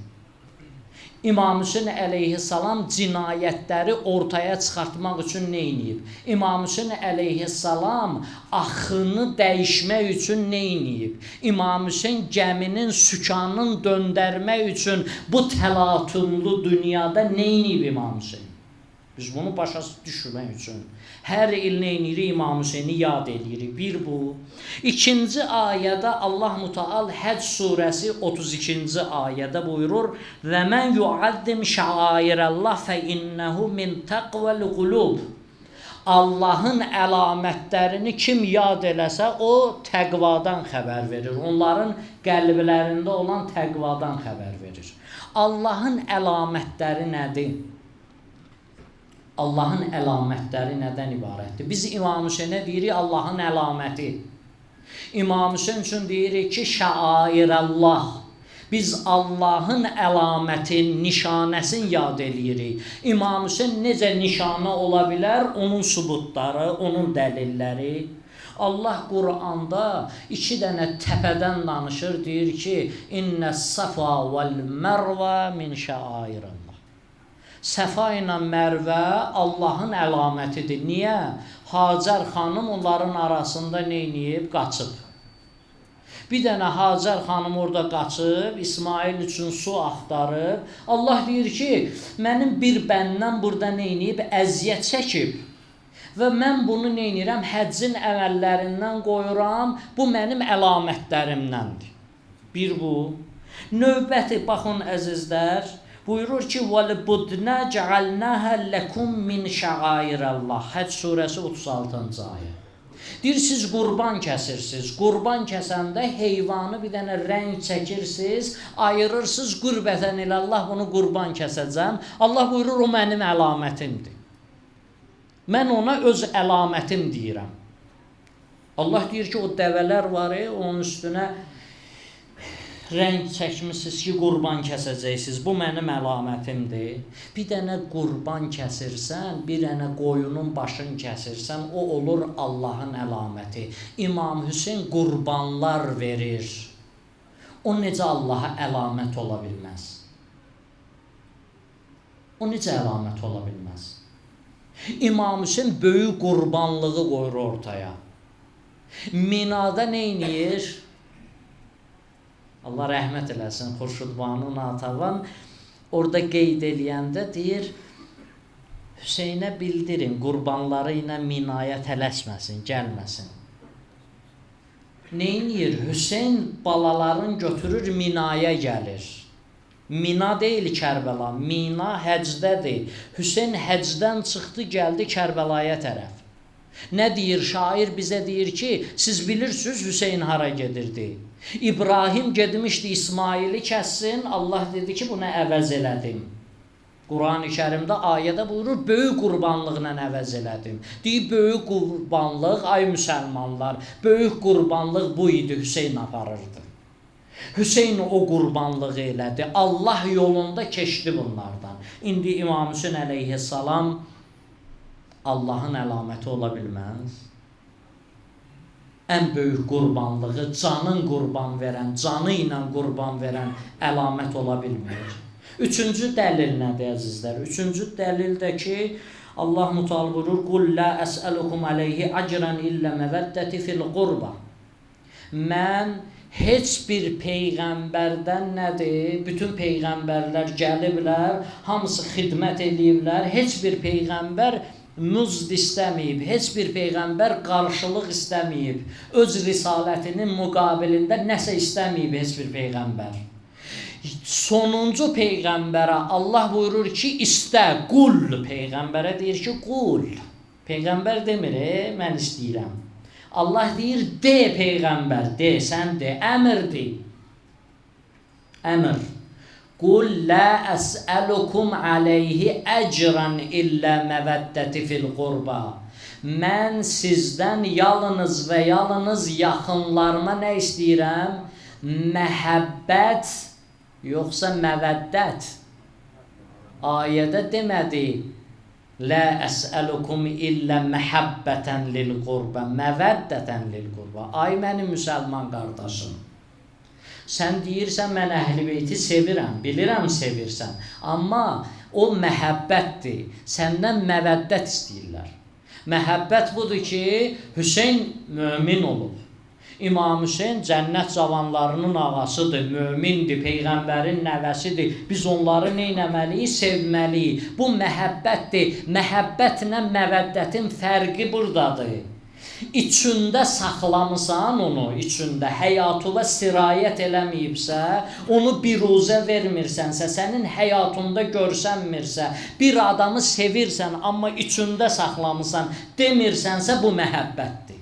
İmam Hüseyin əleyhissalam cinayətləri ortaya çıxartmaq üçün neyniyib? İmam Hüseyin əleyhissalam axını dəyişmək üçün neyniyib? İmam Hüseyin gəminin sükanını döndərmək üçün bu təlatümlü dünyada neyniyib İmam Hüseyin? Biz bunu başa düşmək üçün hər il neynirik? İmam Hüseyni yad edirik. Bir bu. İkinci ayədə Allah Müteal Həcc surəsi 32-ci ayədə buyurur: "Və men yu'azzim şa'airallah fe innehu min taqval qulub." Allahın əlamətlərini kim yad eləsə, o təqvadan xəbər verir. Onların qəlblərində olan təqvadan xəbər verir. Allahın əlamətləri nədir? Allahın əlamətləri nədən ibarətdir? Biz İmam Hüseynə deyirik Allahın əlaməti. İmam Hüseyn üçün deyirik ki, şəairəllah. Biz Allahın əlamətin, nişanəsini yad eləyirik. İmam Hüseyn necə nişanə ola bilər? Onun sübutları, onun dəlilləri. Allah Quranda 2 dənə təpədən danışır, deyir ki, İnnəs-Safa vəl-Mərvə min şəairillah. Səfa ilə Mərvə Allahın əlamətidir. Niyə? Hacər xanım onların arasında neyniyib? Qaçıb. Bir dənə Hacər xanım orada qaçıb, İsmail üçün su axtarıb. Allah deyir ki, mənim bir bəndən burada neyniyib? Əziyyət çəkib. Və mən bunu neynirəm? Həccin əməllərindən qoyuram. Bu mənim əlamətlərimdəndir. Bir bu. Növbəti, baxın əzizlər, buyurur ki, وَلْبُدْنَا جَعَلْنَاهَا لَكُمْ مِنْ شَعَائِرِ اللّٰهِ Həcc surəsi 36-cı ayə. Deyir, siz qurban kəsirsiniz. Qurban kəsəndə heyvanı bir dənə rəng çəkirsiniz, ayırırsınız, qürbətən ilə Allah bunu qurban kəsəcəm. Allah buyurur, o mənim əlamətimdir. Mən ona öz əlamətim deyirəm. Allah deyir ki, o dəvələr var, onun üstünə rəng çəkmişsiniz ki, qurban kəsəcəksiniz. Bu mənim əlamətimdir. Bir dənə qurban kəsirsən, bir dənə qoyunun başını kəsirsən, o olur Allahın əlaməti. İmam Hüseyn qurbanlar verir. O necə Allaha əlamət ola bilməz? O necə əlamət ola bilməz? İmam Hüseyn böyük qurbanlığı qoyur ortaya. Minada neyniyir? Allah rəhmət eləsin, Xurşudbanu Natavan orada qeyd eləyəndə deyir, Hüseynə bildirin, qurbanları ilə Minaya tələsməsin, gəlməsin. Neyniyir? Hüseyn balaların götürür, Minaya gəlir. Mina deyil Kərbəla, Mina həcdədir. Hüseyn həcdən çıxdı, gəldi Kərbəlaya tərəf. Nə deyir şair? Bizə deyir ki, siz bilirsiniz Hüseyn hara gedirdi. İbrahim gedmişdi İsmaili kəssin, Allah dedi ki, bunu əvəz elədim. Quran-ı Kərimdə ayədə buyurur, böyük qurbanlıqla əvəz elədim. Deyib, böyük qurbanlıq, ay müsəlmanlar, böyük qurbanlıq bu idi, Hüseyn aparırdı. Hüseyn o qurbanlığı elədi, Allah yolunda keçdi bunlardan. İndi İmam Hüseyn əleyhissalam Allahın əlaməti ola bilməz. Ən böyük qurbanlığı, canın qurban verən, canı ilə qurban verən əlamət ola bilmir. Üçüncü dəlil nədir, əzizlər? Üçüncü dəlil də ki, Allah Müteala buyurur, قُلْ لَا أَسْأَلُكُمْ عَلَيْهِ عَجْرًا إِلَّا مَوَدَّةِ فِي الْقُرْبَةِ Mən heç bir peyğəmbərdən nədir? Bütün peyğəmbərlər gəliblər, hamısı xidmət eləyiblər, heç bir peyğəmbər müzd istəməyib, heç bir peyğəmbər qarşılıq istəməyib, öz risalətinin müqabilində nəsə istəməyib heç bir peyğəmbər. Sonuncu peyğəmbərə Allah buyurur ki, istə, qul, peyğəmbərə deyir ki, qul. Peyğəmbər demir, mən istəyirəm. Allah deyir, de peyğəmbər, de, sən de, əmirdir. Əmir. Qul la əs'əlukum aleyhi əcran illə məvəddəti fil qurba. Mən sizdən yalnız və yalnız yaxınlarıma nə istəyirəm? Məhəbbət, yoxsa məvəddət. Ayədə demədi, la əs'əlukum illə məhəbbətən lil qurba, məvəddətən lil qurba. Ay mənim müsəlman qardaşım. Sən deyirsən, mən Əhl-i Beyti sevirəm, bilirəm sevirsən. Amma o məhəbbətdir, səndən məvəddət istəyirlər. Məhəbbət budur ki, Hüseyn mömin olub. İmam Hüseyn cənnət cavanlarının ağasıdır, mömindir, peyğəmbərin nəvəsidir. Biz onları neynəməliyik? Sevməliyik. Bu məhəbbətdir. Məhəbbətlə məvəddətin fərqi buradadır. İçində saxlamısan onu, içində həyatına sirayət eləməyibsə, onu biruzə vermirsənsə, sənin həyatında görsənmirsə, bir adamı sevirsən, amma içində saxlamısan, demirsənsə, bu məhəbbətdir.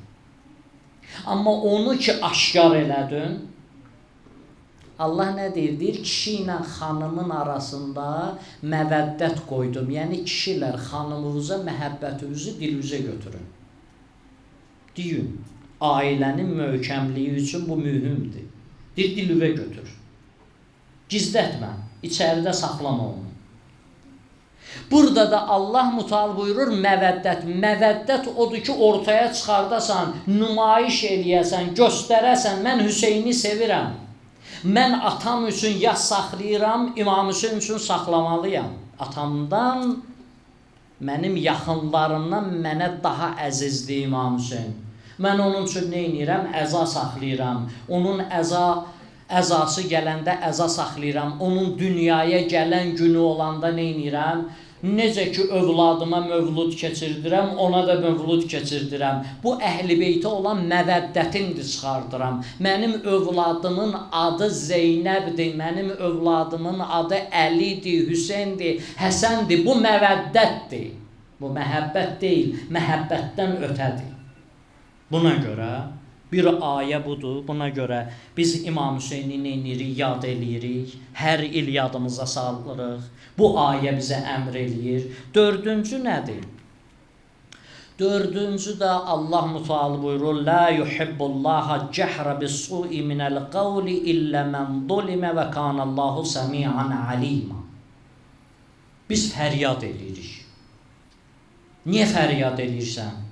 Amma onu ki, aşkar elədin, Allah nə deyir? Deyir, kişi ilə xanımın arasında məvəddət qoydum. Yəni, kişilər xanımınıza məhəbbətinizi dilinizə götürün. Deyin, ailənin möhkəmliyi üçün bu mühümdür. Dilivə götür. Gizlətmə, içəridə saxlama onu. Burada da Allah müteal buyurur məvəddət. Məvəddət odur ki, ortaya çıxardasan, nümayiş eləyəsən, göstərəsən, mən Hüseyni sevirəm. Mən atam üçün yas saxlayıram, İmam Hüseyin üçün saxlamalıyam. Atamdan, mənim yaxınlarımdan mənə daha əzizdir İmam Hüseyin. Mən onun üçün nə edirəm? Əza saxlayıram. Onun əzası gələndə əza saxlayıram. Onun dünyaya gələn günü olanda nə edirəm? Necə ki, övladıma mövlud keçirdirəm, ona da mövlud keçirdirəm. Bu əhl-i beytə olan məvəddətimdir, çıxardıram. Mənim övladımın adı Zeynəbdir, mənim övladımın adı Əlidir, Hüseyndir, Həsəndir. Bu məvəddətdir. Bu məhəbbət deyil, məhəbbətdən ötədir. Buna görə bir ayə budur. Buna görə biz İmam Hüseyni neynirik, yad eləyirik. Hər il yadımıza salırıq. Bu ayə bizə əmr eləyir. Dördüncü nədir? Dördüncü də Allah müteal buyurur: La yuhibbullaha cəhra bis-su'i minəl qavli illə mən zulimə və kanallahu səmi'an alima. Biz fəryad eləyirik. Niyə fəryad eləyirsən?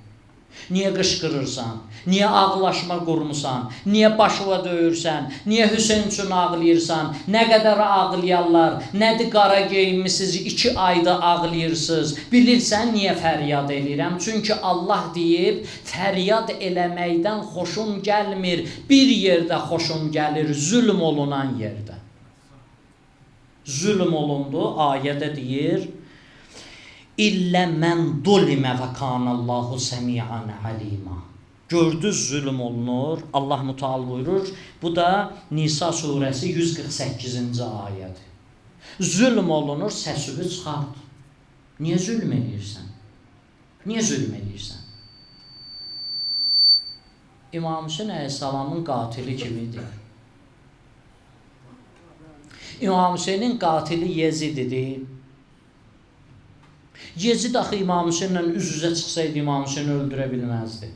Niyə qışqırırsan? Niyə ağlaşma qurmusan? Niyə başına döyürsən? Niyə Hüseyin üçün ağlayırsan? Nə qədər ağlayarlar? Nədir qara geyinmisiniz? 2 ayda ağlayırsınız. Bilirsən niyə fəryad eləyirəm? Çünki Allah deyib, fəryad eləməkdən xoşum gəlmir. Bir yerdə xoşum gəlir, zülm olunan yerdə. Zülm olundu, ayədə deyir, İllə mən zulimə və kanallahu səmi'an alima. Gördüz zülm olunur, Allah müteal buyurur. Bu da Nisa surəsi 148-ci ayədir. Zülm olunur, səsini çıxart. Niyə zülm eləyirsən? Niyə zülm eləyirsən? İmam Hüseyin əleyhissalamın qatili kimidir? İmam Hüseynin qatili Yezid idi. Yezid axı İmam Hüseyinlə üz-üzə çıxsaydı İmam Hüseyini öldürə bilməzdi.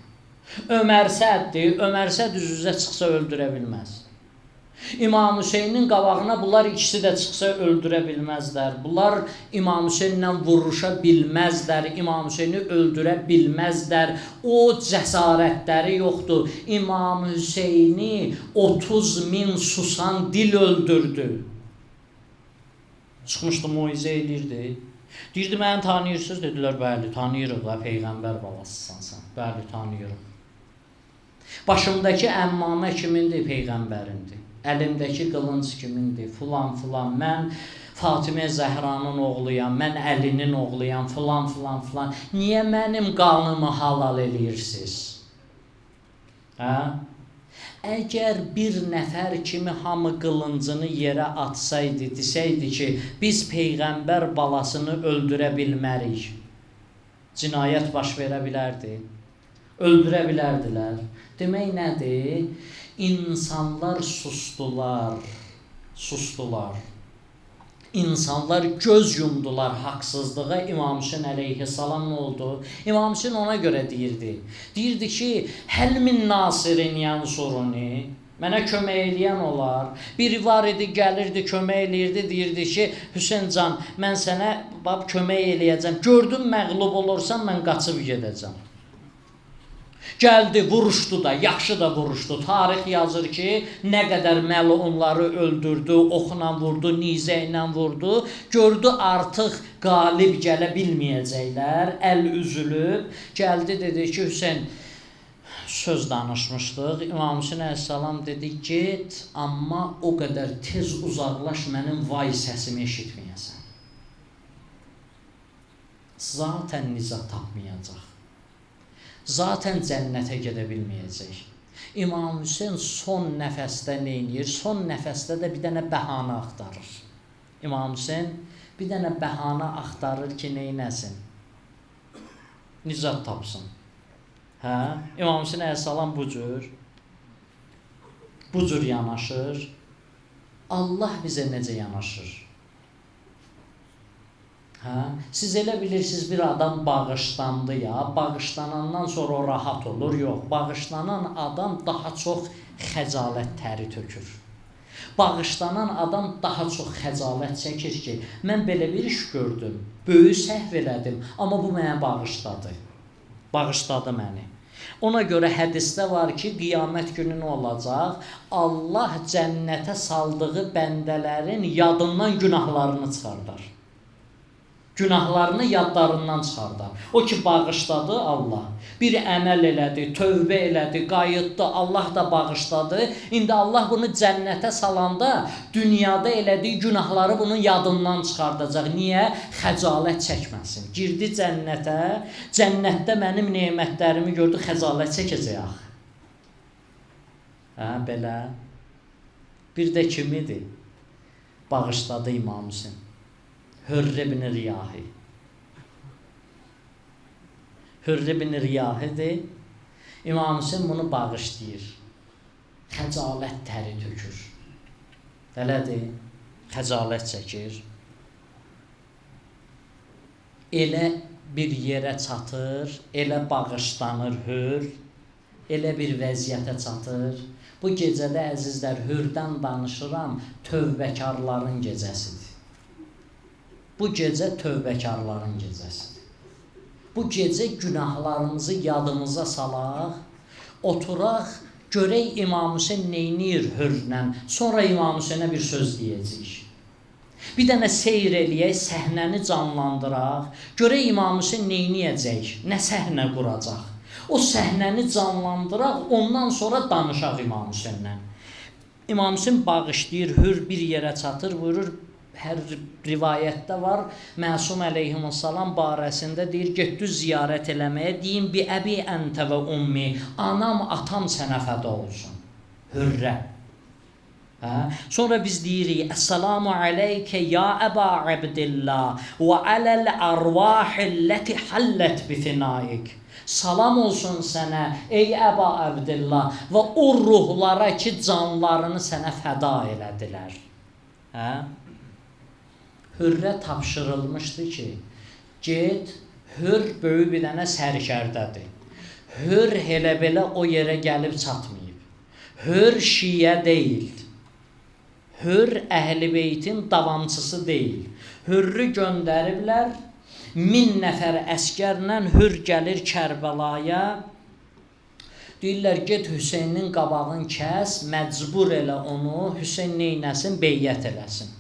Ömər Səddir, Ömər Səd üz-üzə çıxsa öldürə bilməz. İmam Hüseynin qabağına bunlar ikisi də çıxsa öldürə bilməzlər. Bunlar İmam Hüseyinlə vuruşa bilməzlər, İmam Hüseyini öldürə bilməzlər. O cəsarətləri yoxdur. İmam Hüseyini 30.000 susan dil öldürdü. Çıxmışdı, moizə eləyirdi. Deyirdi, məni tanıyırsınız? Dedilər, bəli, tanıyırıq da, Peyğəmbər balasısan sən. Bəli, tanıyırıq. Başımdakı əmmamə kimindir? Peyğəmbərindir. Əlimdəki qılınc kimindir? Filan, filan. Mən Fatimə Zəhranın oğluyam, mən Əlinin oğluyam, filan, filan, filan. Niyə mənim qanımı halal eləyirsiniz? Hə? Əgər bir nəfər kimi hamı qılıncını yerə atsaydı, desəydi ki, biz Peyğəmbər balasını öldürə bilmərik, cinayət baş verə bilərdi, öldürə bilərdilər. Demək nədir? İnsanlar sustular, sustular. İnsanlar göz yumdular haqsızlığa. İmam Hüseyin əleyhissalam nə oldu? İmam Hüseyin ona görə deyirdi. Deyirdi ki, həl min nasirin yansuruni. Mənə kömək eləyən olar. Biri var idi, gəlirdi, kömək eləyirdi. Deyirdi ki, Hüseyin can, mən sənə kömək eləyəcəm. Gördüm, məğlub olursan, mən qaçıb gedəcəm. Gəldi, vuruşdu da, yaxşı da vuruşdu. Tarix yazır ki, nə qədər məli onları öldürdü, oxla vurdu, nizə ilə vurdu. Gördü, artıq qalib gələ bilməyəcəklər, əl üzülüb. Gəldi, dedi ki, Hüseyin, söz danışmışdıq. İmam Hüseyin əleyhissalam dedi, get, amma o qədər tez uzaqlaş, mənim vay səsimi eşitməyəsən. Zatən nizə tapmayacaq. Zatən cənnətə gedə bilməyəcək. İmam Hüseyin son nəfəsdə neynir? Son nəfəsdə də bir dənə bəhanə axtarır. İmam Hüseyin bir dənə bəhanə axtarır ki, neynəsin? Nicat tapsın. Hə? İmam Hüseyin əleyhissalam bu cür yanaşır. Allah bizə necə yanaşır? Hə? Siz elə bilirsiniz bir adam bağışlandı ya, bağışlanandan sonra o rahat olur. Yox, bağışlanan adam daha çox xəcalət təri tökür. Bağışlanan adam daha çox xəcalət çəkir ki, mən belə bir iş gördüm, böyük səhv elədim, amma bu mənə bağışladı. Bağışladı məni. Ona görə hədisdə var ki, qiyamət günü nə olacaq? Allah cənnətə saldığı bəndələrin yadından günahlarını çıxardar. Günahlarını yadlarından çıxardar. O ki, bağışladı Allah. Bir əməl elədi, tövbə elədi, qayıtdı, Allah da bağışladı. İndi Allah bunu cənnətə salanda dünyada elədiyi günahları bunun yadından çıxardacaq. Niyə? Xəcalət çəkməsin. Girdi cənnətə, cənnətdə mənim nemətlərimi gördü, xəcalət çəkəcək. Belə. Bir də kim idi? Bağışladı İmam Hüseyn. Hürr ibn Riyahi. Hürr ibn Riyahidir. İmam Hüseyn bunu bağışlayır. Xəcalət təri tökür. Elədir, xəcalət çəkir. Elə bir yerə çatır, elə bağışlanır Hürr, elə bir vəziyyətə çatır. Bu gecədə əzizlər, Hürrdən danışıram, tövbəkarların gecəsidir. Bu gecə tövbəkarların gecəsidir. Bu gecə günahlarımızı yadımıza salaq, oturaq, görək İmam Hüseyn neynir Hürrlə, sonra İmam Hüseynə bir söz deyəcəyik. Bir dənə seyr eləyək, səhnəni canlandıraq, görək İmam Hüseyn neyniyəcək, nə səhnə quracaq. O səhnəni canlandıraq, ondan sonra danışaq İmam Hüseynlə. İmam Hüseyn bağışlayır, Hürr bir yerə çatır, buyurur, hər rivayətdə var, Məsum əleyhissalam barəsində deyir, getdü ziyarət eləməyə, deyin, bi əbi əntə və ummi, anam, atam sənə fəda olsun, Hürrə. Sonra biz deyirik, Əssalamu aleykə ya əba Abdillah və aləl ərvahilləti həllət bitinaik. Salam olsun sənə, ey Əba Abdillah və o ruhlara ki, canlarını sənə fəda elədilər. Hürrə tapşırılmışdı ki, get, Hürr böyük bir dənə sərkərdədir. Hürr elə belə o yerə gəlib çatmayıb. Hürr şiə deyil. Hürr Əhl-i Beytin davamçısı deyil. Hürrü göndəriblər, 1000 nəfər əskərlə Hürr gəlir Kərbəlaya. Deyirlər, get Hüseynin qabağını kəs, məcbur elə onu, Hüseyn neynəsin, beyyət eləsin.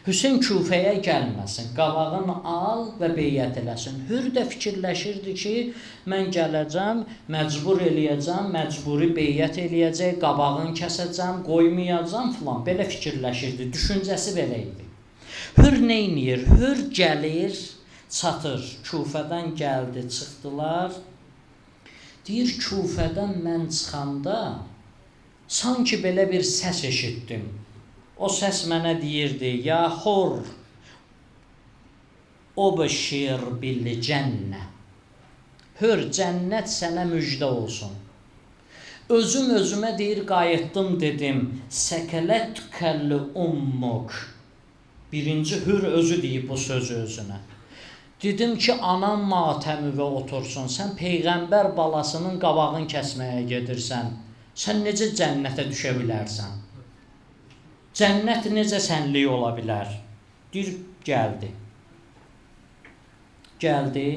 Hüseyn Küfəyə gəlməsin, qabağını al və beyyət eləsin. Hürr də fikirləşirdi ki, mən gələcəm, məcbur eləyəcəm, məcburi beyyət eləyəcək, qabağını kəsəcəm, qoymayacam filan. Belə fikirləşirdi, düşüncəsi belə idi. Hürr neyniyir? Hürr gəlir, çatır. Küfədən gəldi, çıxdılar. Deyir, Küfədən mən çıxanda sanki belə bir səs eşitdim. O səs mənə deyirdi, ya Hurr, obşir bil cənnə. Hürr, cənnət sənə müjdə olsun. Özüm özümə deyir, qayıtdım dedim, səkələtkəlli ummuk. Birinci Hürr özü deyib bu sözü özünə. Dedim ki, anam matəmüvə otursun, sən Peyğəmbər balasının qabağını kəsməyə gedirsən, sən necə cənnətə düşə bilərsən? Cənnət necə sənlik ola bilər? Deyir, gəldi. Gəldi,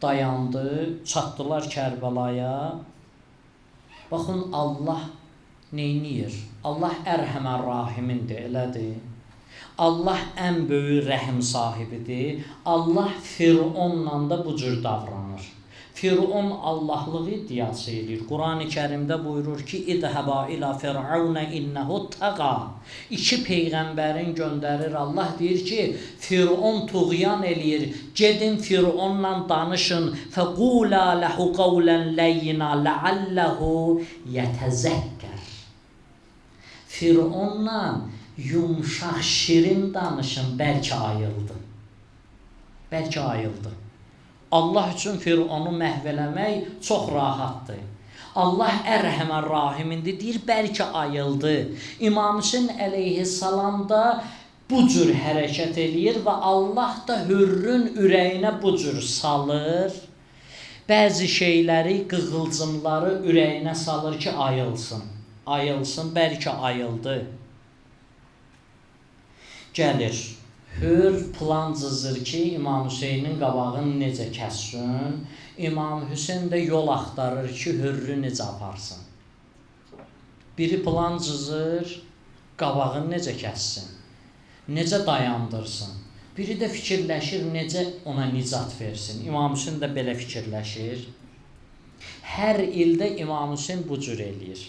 dayandı, çatdılar Kərbəlaya. Baxın, Allah neyniyir? Allah ərhəmər rahimindir, elədir. Allah ən böyük rəhim sahibidir. Allah Fironla da bu cür davranır. Firon Allahlıq iddiası edir. Quran-ı Kərimdə buyurur ki, İdhəbə ilə Firavunə innəhu təqa. İki peyğəmbərin göndərir. Allah deyir ki, Firon tuğyan eləyir. Gedin Fironla danışın. Fəqulə ləhu qavlən ləyyinə ləalləhu yətəzəkkər. Fironla yumşaq, şirin danışın. Bəlkə ayıldı. Bəlkə ayıldı. Allah üçün Fironu məhv eləmək çox rahatdır. Allah ərhəmər rahimindir, deyir, bəlkə ayıldı. İmam Hüseyn əleyhissalam da bu cür hərəkət eləyir və Allah da Hürrün ürəyinə bu cür salır. Bəzi şeyləri, qığılcımları ürəyinə salır ki, ayılsın. ayılsın, bəlkə ayıldı. Gəlir, Hür plan cızır ki, İmam Hüseynin qabağını necə kəssin. İmam Hüseyn də yol axtarır ki, Hürrü necə aparsın. Biri plan cızır, qabağını necə kəssin, necə dayandırsın. Biri də fikirləşir, necə ona nicat versin. İmam Hüseyn də belə fikirləşir. Hər ildə İmam Hüseyn bu cür eləyir.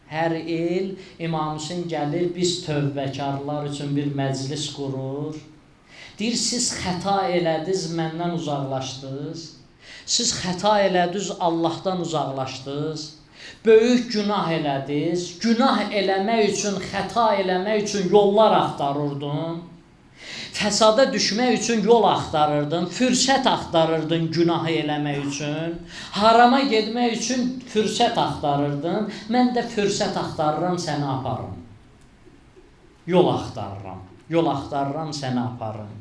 Hər il İmam Hüseyn gəlir, biz tövbəkarlar üçün bir məclis qurur. Deyir, siz xəta elədiniz, məndən uzaqlaşdınız. Siz xəta elədiniz, Allahdan uzaqlaşdınız. Böyük günah elədiniz. Günah eləmək üçün, xəta eləmək üçün yollar axtarırdın. Fəsada düşmək üçün yol axtarırdın, fürsət axtarırdın günahı eləmək üçün, harama getmək üçün fürsət axtarırdın, mən də fürsət axtarıram, səni aparım. Yol axtarıram, səni aparım.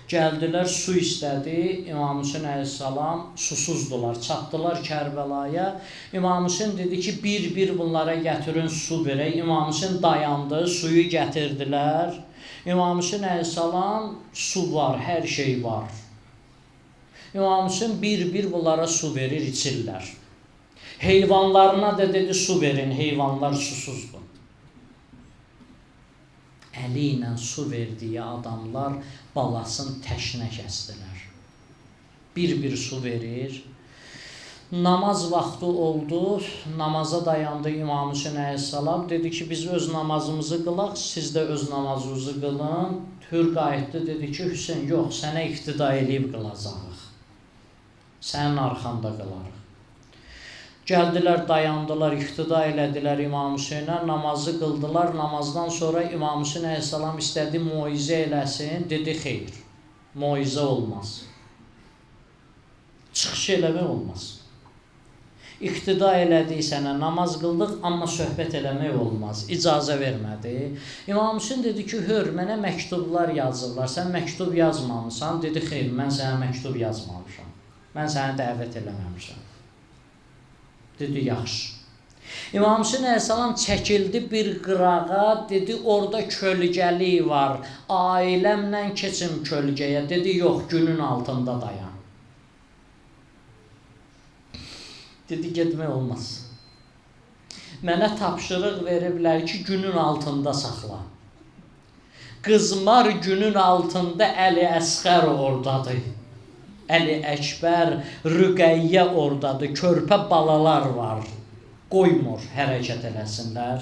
Gəldilər, su istədi, İmam Hüseyn əleyhissalam susuzdular, çatdılar Kərbəlaya. İmam Hüseyn dedi ki, bir bunlara gətirin, su verək. İmam Hüseyn dayandı, suyu gətirdilər. İmam Hüseyn əleyhissalam, su var, hər şey var. İmam Hüseyn bir bunlara su verir, içirlər. Heyvanlarına da dedi, su verin, heyvanlar susuzdur. Əli ilə su verdiyi adamlar balasını təşnə kəsdilər. Bir su verir. Namaz vaxtı oldu, namaza dayandı İmam Hüseyn əleyhissalam. Dedi ki, biz öz namazımızı qılaq, siz də öz namazınızı qılın. Hür qayıtdı, dedi ki, Hüseyn, yox, sənə iqtida eləyib qılacağıq. Sənin arxanda qılarıq. Gəldilər, dayandılar, iqtida elədilər İmam Hüseynə, namazı qıldılar. Namazdan sonra İmam Hüseyn əleyhissalam istədi, moizə eləsin. Dedi, xeyr, moizə olmaz. Çıxış eləmək olmaz. İqtida elədik sənə, namaz qıldıq, amma söhbət eləmək olmaz. İcazə vermədi. İmam Hüseyn dedi ki, hör, mənə məktublar yazırlar. Sən məktub yazmamısan. Dedi, xeyr, mən sənə məktub yazmamışam. Mən sənə dəvət eləməmişəm. Dedi, yaxşı. İmam Hüseyn əleyhissalam çəkildi bir qırağa, dedi, orada kölgəlik var. Ailəmlə keçim kölgəyə. Dedi, yox, günün altında dayan. Dedi, getmək olmaz. Mənə tapşırıq veriblər ki, günün altında saxla. Qızmar günün altında Əli Əsğər oradadır. Əli Əkbər, Rüqəyyə oradadır. Körpə balalar var. Qoymur, hərəkət eləsinlər.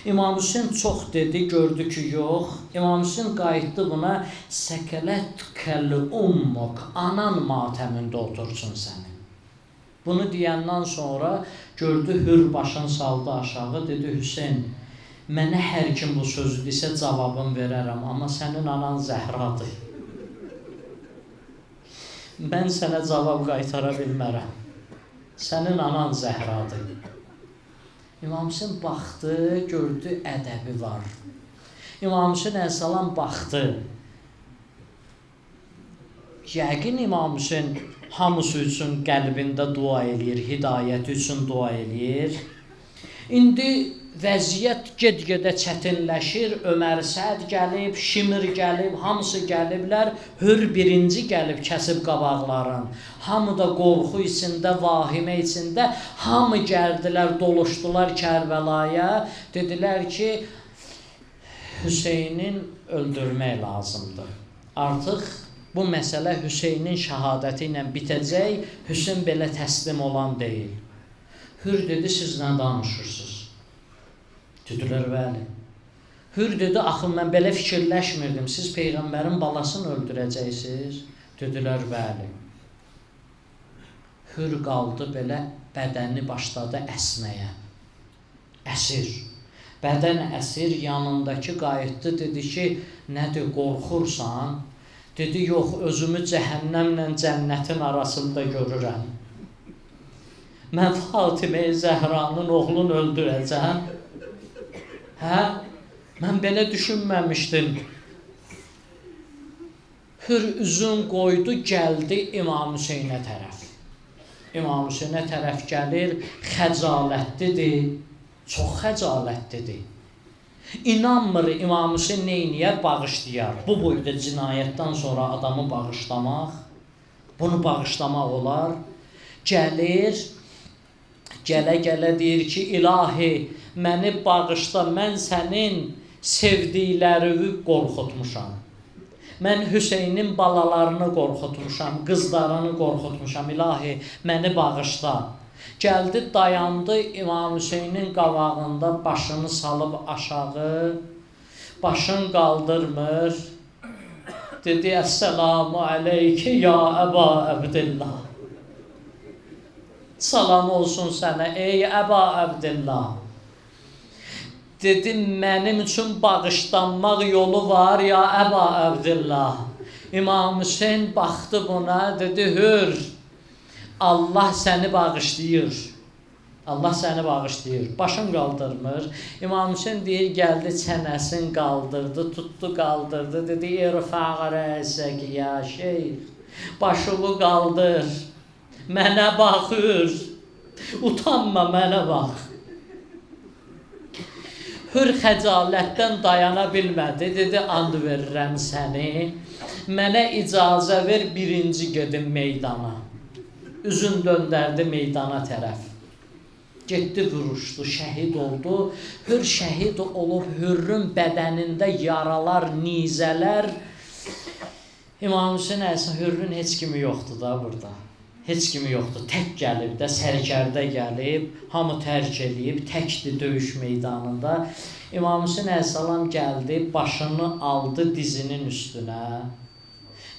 İmam Hüseyn çox dedi, gördü ki, yox. İmam Hüseyn qayıtdı buna, səkələtkəl ummuk, anan matəmində otursun səni. Bunu deyəndən sonra gördü, hür başını saldı aşağı, dedi, Hüseyn, mənə hər kim bu sözü desə cavabını verərəm, amma sənin anan Zəhradır. Mən sənə cavab qaytara bilmərəm. Sənin anan Zəhradır. İmam Hüseyn baxdı, gördü, ədəbi var. İmam Hüseyn əleyhissalam baxdı. Yəqin İmam Hüseyn hamısı üçün qəlbində dua eləyir, hidayət üçün dua eləyir. İndi vəziyyət get-gedə çətinləşir. Ömər Səd gəlib, Şimir gəlib, hamısı gəliblər. Hür birinci gəlib kəsib qabaqların. Hamı da qorxu içində, vahimə içində. Hamı gəldilər, doluşdular Kərbəlaya. Dedilər ki, Hüseynin öldürmək lazımdır. Artıq bu məsələ Hüseynin şəhadəti ilə bitəcək. Hüseyn belə təslim olan deyil. Hür dedi, siz nə danışırsınız? Dedilər, bəli. Hür dedi, axı mən belə fikirləşmirdim. Siz Peyğəmbərin balasını öldürəcəksiniz. Dedilər, bəli. Hür qaldı belə, bədəni başladı əsməyə. Əsir. Bədən əsir, yanındakı qayıtdı, dedi ki, nədir, qorxursan? Dedi, yox, özümü cəhənnəmlə cənnətin arasında görürəm. Mən Fatimə-i Zəhranın oğlunu öldürəcəm. Hə? Mən belə düşünməmişdim. Hür üzün qoydu, gəldi İmam Hüseynə tərəf. İmam Hüseynə tərəf gəlir, xəcalətlidir, Çox xəcalətlidir. İnanmır İmam Hüseyn neyniyər? Bağışlayar. Bu boyda cinayətdən sonra adamı bağışlamaq, bunu bağışlamaq olar. Gəlir, gələ-gələ deyir ki, ilahi, məni bağışla, mən sənin sevdiklərini qorxutmuşam. Mən Hüseynin balalarını qorxutmuşam, qızlarını qorxutmuşam, ilahi, məni bağışla. Gəldi, dayandı İmam Hüseynin qabağında, başını salıb aşağı, başını qaldırmır. Dedi, Əssəlamu aleykə ya Əba Əbdillah. Salam olsun sənə, ey Əba Əbdillah. Dedi, mənim üçün bağışlanmaq yolu var ya Əba Əbdillah. İmam Hüseyn baxdı buna, dedi, hür, Allah səni bağışlayır. Allah səni bağışlayır. Başın qaldırmır. İmam Hüseyn deyir, gəldi, çənəsini qaldırdı, tutdu, qaldırdı. Dedi, irfə rəsək ya şeyx. Başımı qaldır. Mənə baxır. Utanma, mənə bax. Hür xəcalətdən dayana bilmədi. Dedi, and verirəm səni. Mənə icazə ver, birinci gedim meydana. Üzün döndərdi meydana tərəf. Getdi, vuruşdu, şəhid oldu. Hür şəhid olub, hürrün bədənində yaralar, nizələr. İmam Hüseyn əleyhissalam, hürrün heç kimi yoxdur da burada. Heç kimi yoxdur. Tək gəlib də, sərkərdə gəlib, hamı tərk edib, təkdir döyüş meydanında. İmam Hüseyn əleyhissalam gəldi, başını aldı dizinin üstünə.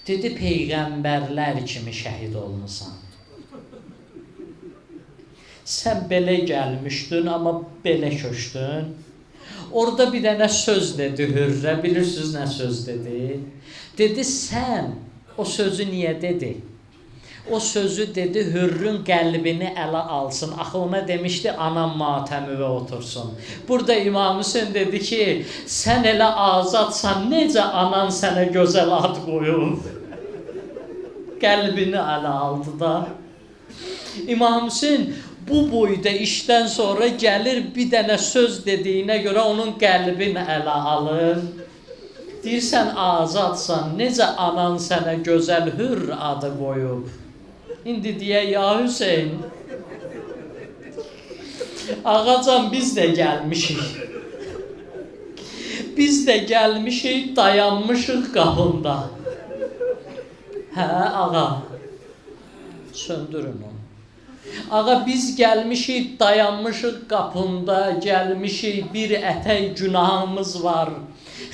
Dedi, peyğəmbərlər kimi şəhid olmusan. Sən belə gəlmişdin, amma belə köçdün. Orada bir dənə söz dedi hürrə, bilirsiniz nə söz dedi? Dedi, sən o sözü niyə dedi? O sözü dedi, hürrün qəlbini ələ alsın. Axı ona demişdi, anam matəmivə otursun. Burada İmam Hüseyn dedi ki, sən elə azadsan, necə anan sənə gözəl ad qoyub? Qəlbini ələ aldı da. İmam Hüseyn bu boyda işdən sonra gəlir, bir dənə söz dediyinə görə onun qəlbini ələ alır. Deyirsən, azadsan, necə anan sənə gözəl hür adı qoyub? İndi deyək, ya Hüseyn, ağacan biz də gəlmişik. Biz də gəlmişik, dayanmışıq qapında. Hə, ağa, söndürün onu. Ağa, biz gəlmişik, dayanmışıq qapında, gəlmişik, bir ətək günahımız var,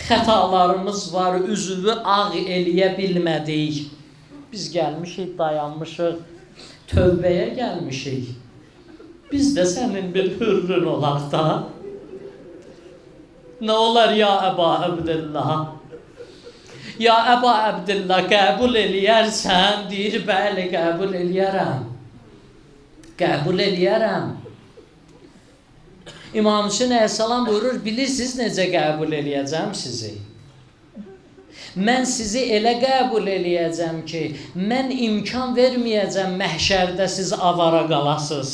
xətalarımız var, üzvü ağ eləyə bilmədik. Biz gəlmişik, dayanmışıq, tövbəyə gəlmişik. Biz də sənin bir hürrün olaq da. Nə olar ya Əba Əbdillah? Ya Əba Əbdillah, qəbul eləyərsən? Deyir, bəli, qəbul eləyərəm. Qəbul eləyərəm. İmam Hüseyn əleyhissalam buyurur, bilirsiniz necə qəbul eləyəcəm sizi? Mən sizi elə qəbul eləyəcəm ki, mən imkan verməyəcəm məhşərdə siz avara qalasınız.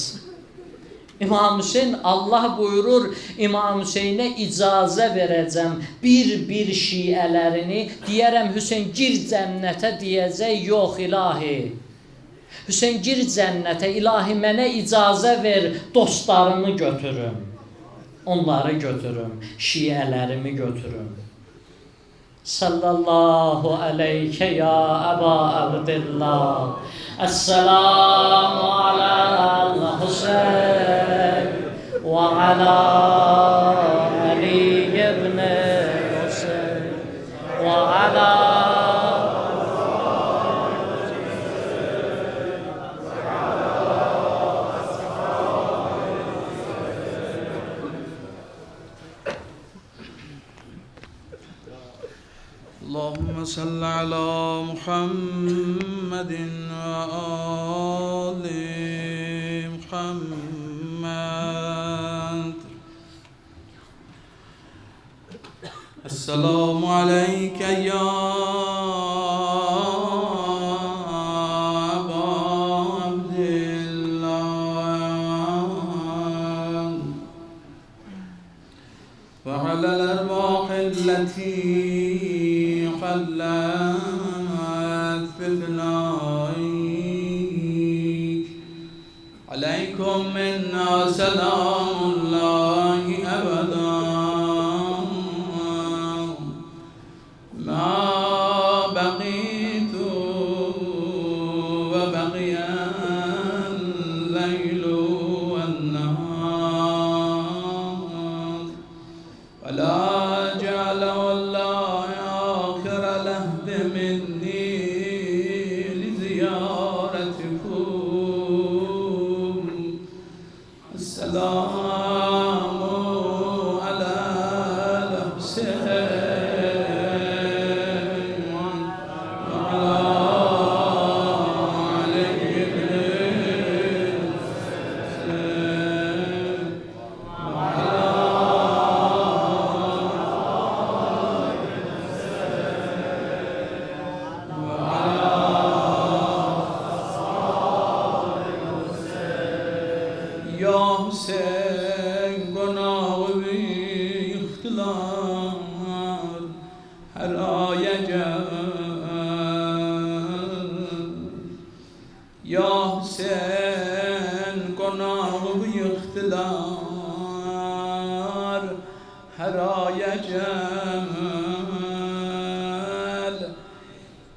İmam Hüseyn, Allah buyurur, İmam Hüseynə icazə verəcəm bir şiələrini, deyərəm Hüseyn gir cənnətə, deyəcək, yox ilahi. Hüseyn gir cənnətə, ilahi mənə icazə ver, dostlarımı götürüm. Onları götürüm, şiələrimi götürüm. Sallallahu aleykə ya Əba Əbdillah. Əssəlamu alə Hüseyn və alə Ali ibn Hüseyn və alə اللهم صل على محمد وآل محمد. السلام عليك يا أبا عبد الله على الأرواح التي حلت بفنائك عليكم منا سلام الله أبدا ما بقيت وبقي الليل والنهار ولا جعل والله آخر لهب مني لزيارتكم السلام على الحسين وعلى علي بن الحسين وعلى يا حسين گناه بی اختلاف هرای یا حسین گناه بی اختلاف هرای جمال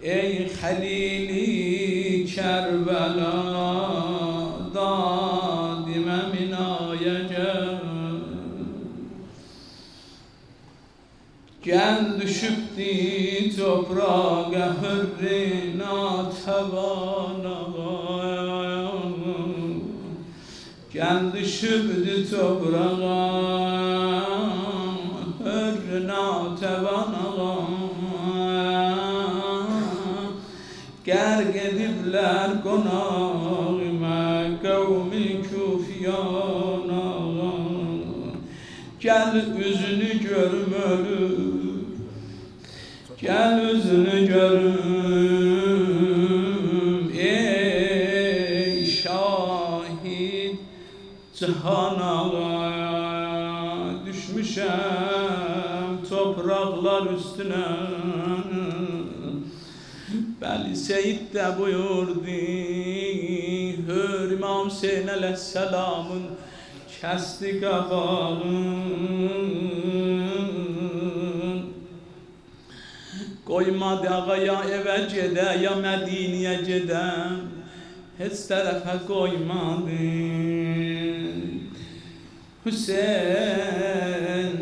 ای خلیلی کربلا دادیم منای گل düşüpti toprağa hürri natevana gel düşüpti toprağa hürri natevana gerg edibler konağıma kavmi küfyana gel yüzünü görüm ölür gel yüzünü görüm ey şahit cihana düşmüşem topraklar üstüne Veli Seyyid de buyurdu Hür İmam Hüseyin aleyhisselamın kesti kabağın koymadı ağaya eve cede ya Medine'ye cedem hiç tarafa koymadı Hüseyin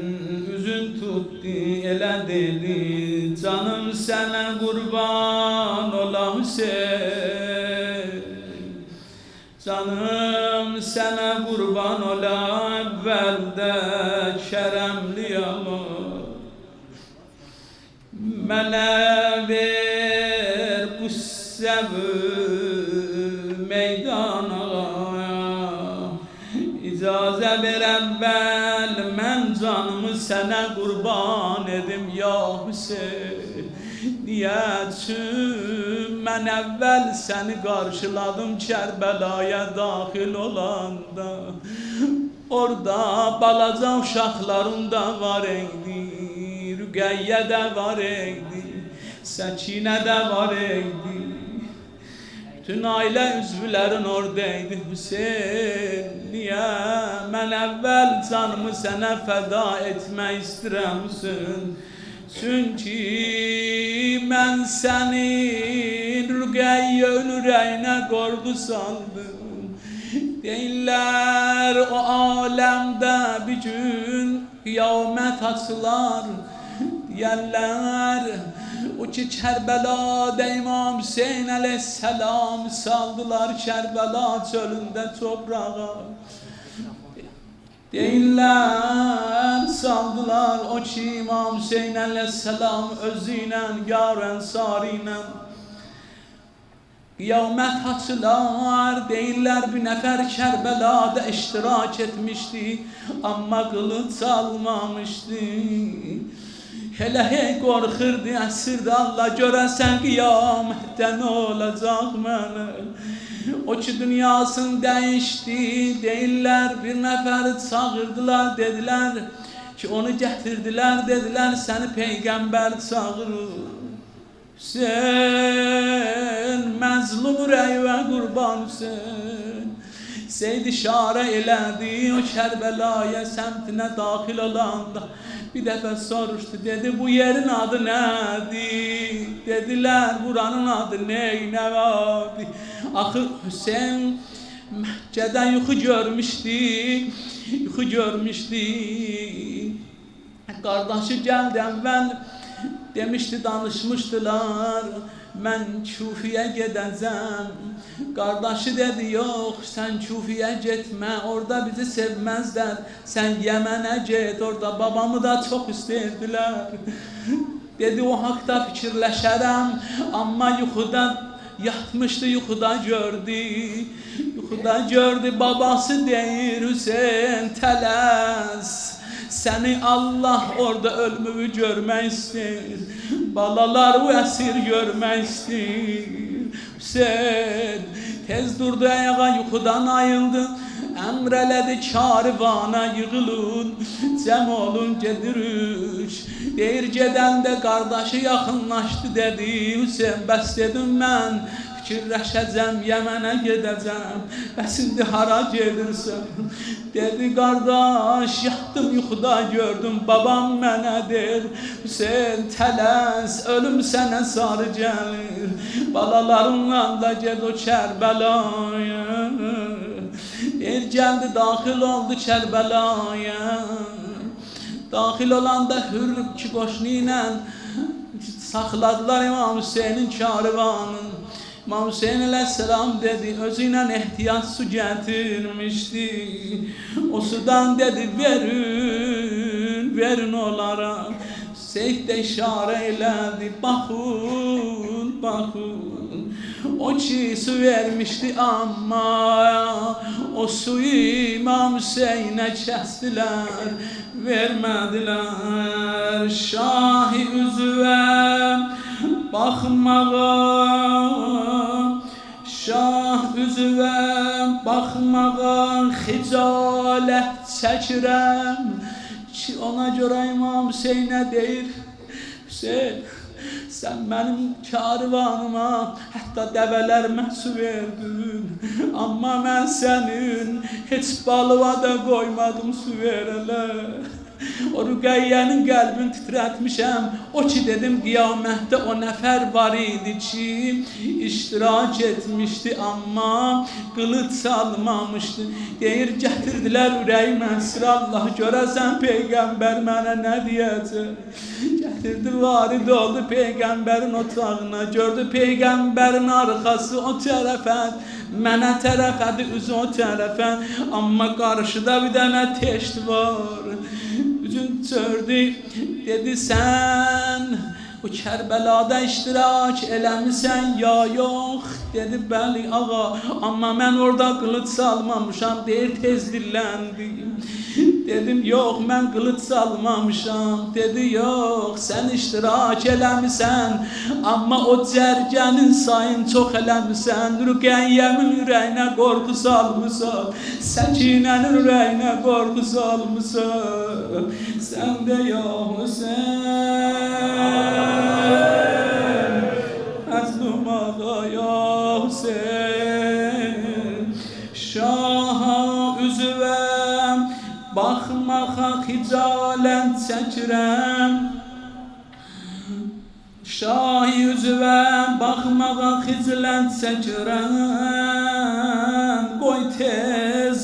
üzün tuttu ele dedi canım sana kurban ola Hüseyin canım sana kurban ola evvelde keremli Allah mənə ver bu səbr meydana icazə ver əvvəl mən canımı sənə qurban edim ya Hüseyin niyə mən əvvəl səni qarşıladım Kərbəlaya daxil olanda orada balaca uşaqlarım da var idi Rüqəyyə də var idi, Səkinə də var idi Bütün ailə üzvlərin oradaydı Hüseyin niyə mən əvvəl canımı sənə fəda etmək istəyirəm Hüseyin Çünki mən sənin Rüqəyyə ürəyinə qorxu saldım Deyirlər o aləmdə bir gün qiyamət açılar Deyərlər o ki Kərbəlada İmam Hüseyin aleyhisselam saldılar Kərbəla çölündə toprağa Deyirlər saldılar o ki İmam Hüseyin aleyhisselam özü ilə yar ənsarı ilə Qiyamət açılar deyirlər bir nəfər Kərbəlada iştirak etmişdi amma qılınc almamışdı Hele hey qorxurdu əsirdi Allah görəsən qiyamətdə nə olacaq mənə O ki dünyasını dəyişdi deyirlər bir nəfəri çağırdılar dedilər ki onu gətirdilər, dedilər səni peyğəmbər çağırır. Hüseyn, məzlum ürəyivə qurban Hüseyn. Seyd işarə elədi o Kərbəlaya səmtinə daxil olanda. Bir dəfə soruşdu, dedi bu yerin adı nədir? Dedilər buranın adı Neynəvadır. Axı Hüseyn Məkkədə yuxu görmüşdü. Qardaşı gəldi əvvəl demişdi, danışmışdılar. Mən Kufiyə gedəcəm. Qardaşı dedi, yox, sən Kufiyə getmə, orada bizi sevməzlər. Sən Yəmənə get, orada babamı da çox istəyirdilər. Dedi, o haqda fikirləşərəm, amma yuxuda yatmışdı, yuxuda gördü, babası deyir, Hüseyn tələs. Səni Allah orada ölümü görmək istəyir. Balaları əsir görmək istəyir. Hüseyn tez durdu ayağa, yuxudan ayıldı. Əmr elədi karivana yığılın, cəm olun gedirik. Deyir gedəndə qardaşı yaxınlaşdı, dedi Hüseyn bəs dedim mən fikirləşəcəm, Yəmənə gedəcəm. Bəs indi hara gedirsən? Dedi qardaş yatdım yuxuda gördüm, babam mənə deyir Hüseyn tələs, ölüm sənə sarı gəlir. Balalarınla da ged o Kərbəlaya. Deyir gəldi daxil oldu Kərbəlaya. Daxil olanda Hürr iki qoşunu ilə saxladılar İmam Hüseynin karvanını. İmam Hüseyin əleyhisselam dedi, özü ilə ehtiyat su gətirmişdi. O sudan dedi, verin onlara. Seyd də işarə elədi, baxın. O ki su vermişdi amma o suyu İmam Hüseyinə kəsdilər, vermədilər. Şah-ı üzvə baxmağa xicalət çəkirəm ki ona görə İmam Hüseynə deyir, Hüseyn sən mənim karvanıma hətta dəvələrimə su verdin, amma mən sənin heç balığa da qoymadım su verələr. O Rüqəyyənin qəlbini titrətmişəm. O ki dedim qiyamətdə o nəfər var idi ki iştirak etmişdi amma qılınc salmamışdı. Deyir gətirdilər ürəyimə əsir, Allah görəsən peyğəmbər mənə nə deyəcək. Gətirdi varid oldu peyğəmbərin otağına, gördü peyğəmbərin arxası o tərəfə, mənə tərəfədir üzü o tərəfə, amma qarşıda bir dənə teşt var. Üzün çördü, dedi sən bu Kərbəlada iştirak eləmisən ya yox? Dedi bəli ağa, amma mən orada qılınc salmamışam. Deyir tez dilləndim. Dedim yox mən qılınc salmamışam. Dedi yox sən iştirak eləmisən, amma o cərgənin sayın çox eləmisən. Rüqəyyəmin ürəyinə qorxu salmısan, Səkinənin ürəyinə qorxu salmısan. Sən də yoxsan məzlum ağa ya Hüseyn. Şaha üzvəm baxmağa xicalət çəkirəm. Şahi üzvəm baxmağa xicalət çəkirəm. Qoy tez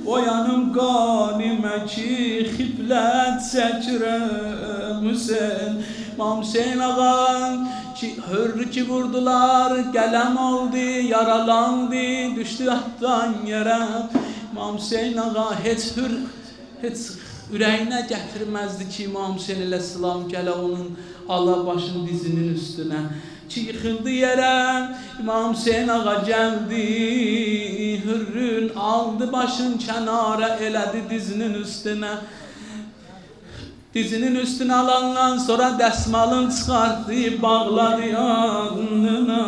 boyanım qanimə ki xiflət çəkirəm. Hüseyn İmam Hüseyin ağa ki hürrü ki vurdular, qələm oldu, yaralandı, düşdü atdan yerə. İmam Hüseyin ağa heç ürəyinə gətirməzdi ki İmam Hüseyin əleyhissalam gələ onun ala başın dizinin üstünə ki yıxıldı yerə. İmam Hüseyin ağa gəldi, hürrün aldı başın kənara, elədi dizinin üstünə. Dizinin üstüne alandan sonra dəsmalın çıxartdı, bağladı alnına.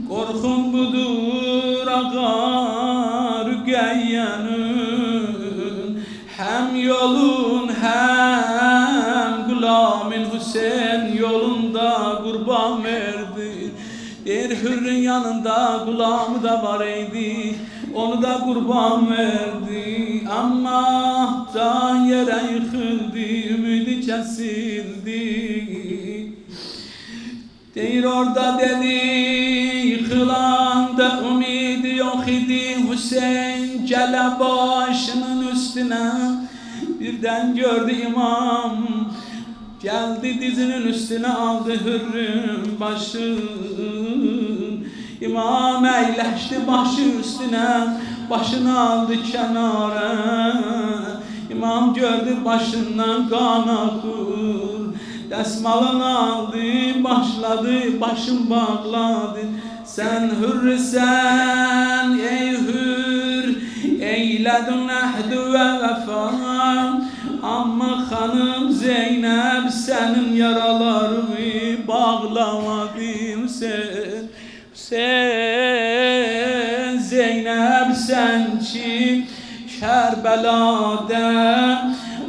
Qorxun budur ağa Rüqəyyənin, həm yanında kulağımı da var idi, onu da kurban verdi. Ama da yere yıkıldı, ümidi kesildi. Deyir orada dedi, yıkılanda ümidi yok idi. Hüseyin gele başının üstüne, birden gördü imam. Geldi dizinin üstüne aldı hürrüm başı. İmam eyleşti başı üstüne, başını aldı kenara. İmam gördü başından kan akır, desmalını aldı, başladı, başın bağladı. Sen hürrisen ey hür, eyledin ehd ve vefa. Amma hanım Zeynep senin yaralarını bağlamadın sen. Sen Zeynep sen ki Kerbela'da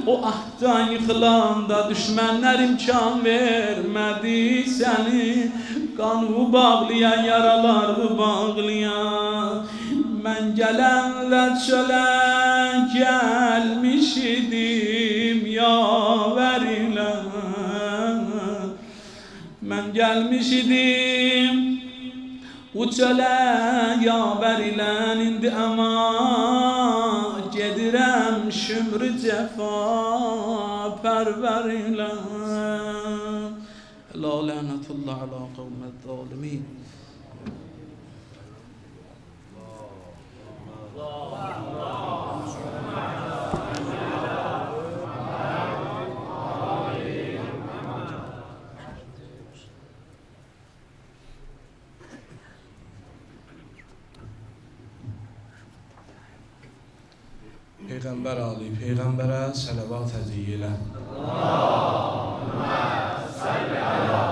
o ahdan yıkılanda düşmanlar imkan vermedi seni. Kanı bağlayan yaraları bağlayan. Ben gelenle çöle gelmiş idim yaverilen. Ben gelmiş idim o çöle yaverilen. İndi ama gedirem şümrü cefa perverilen. La lanetullah ala kavmet zalimin. Peygamber Ali, Peygamber'e salavat eziyle. Allahümme salli ala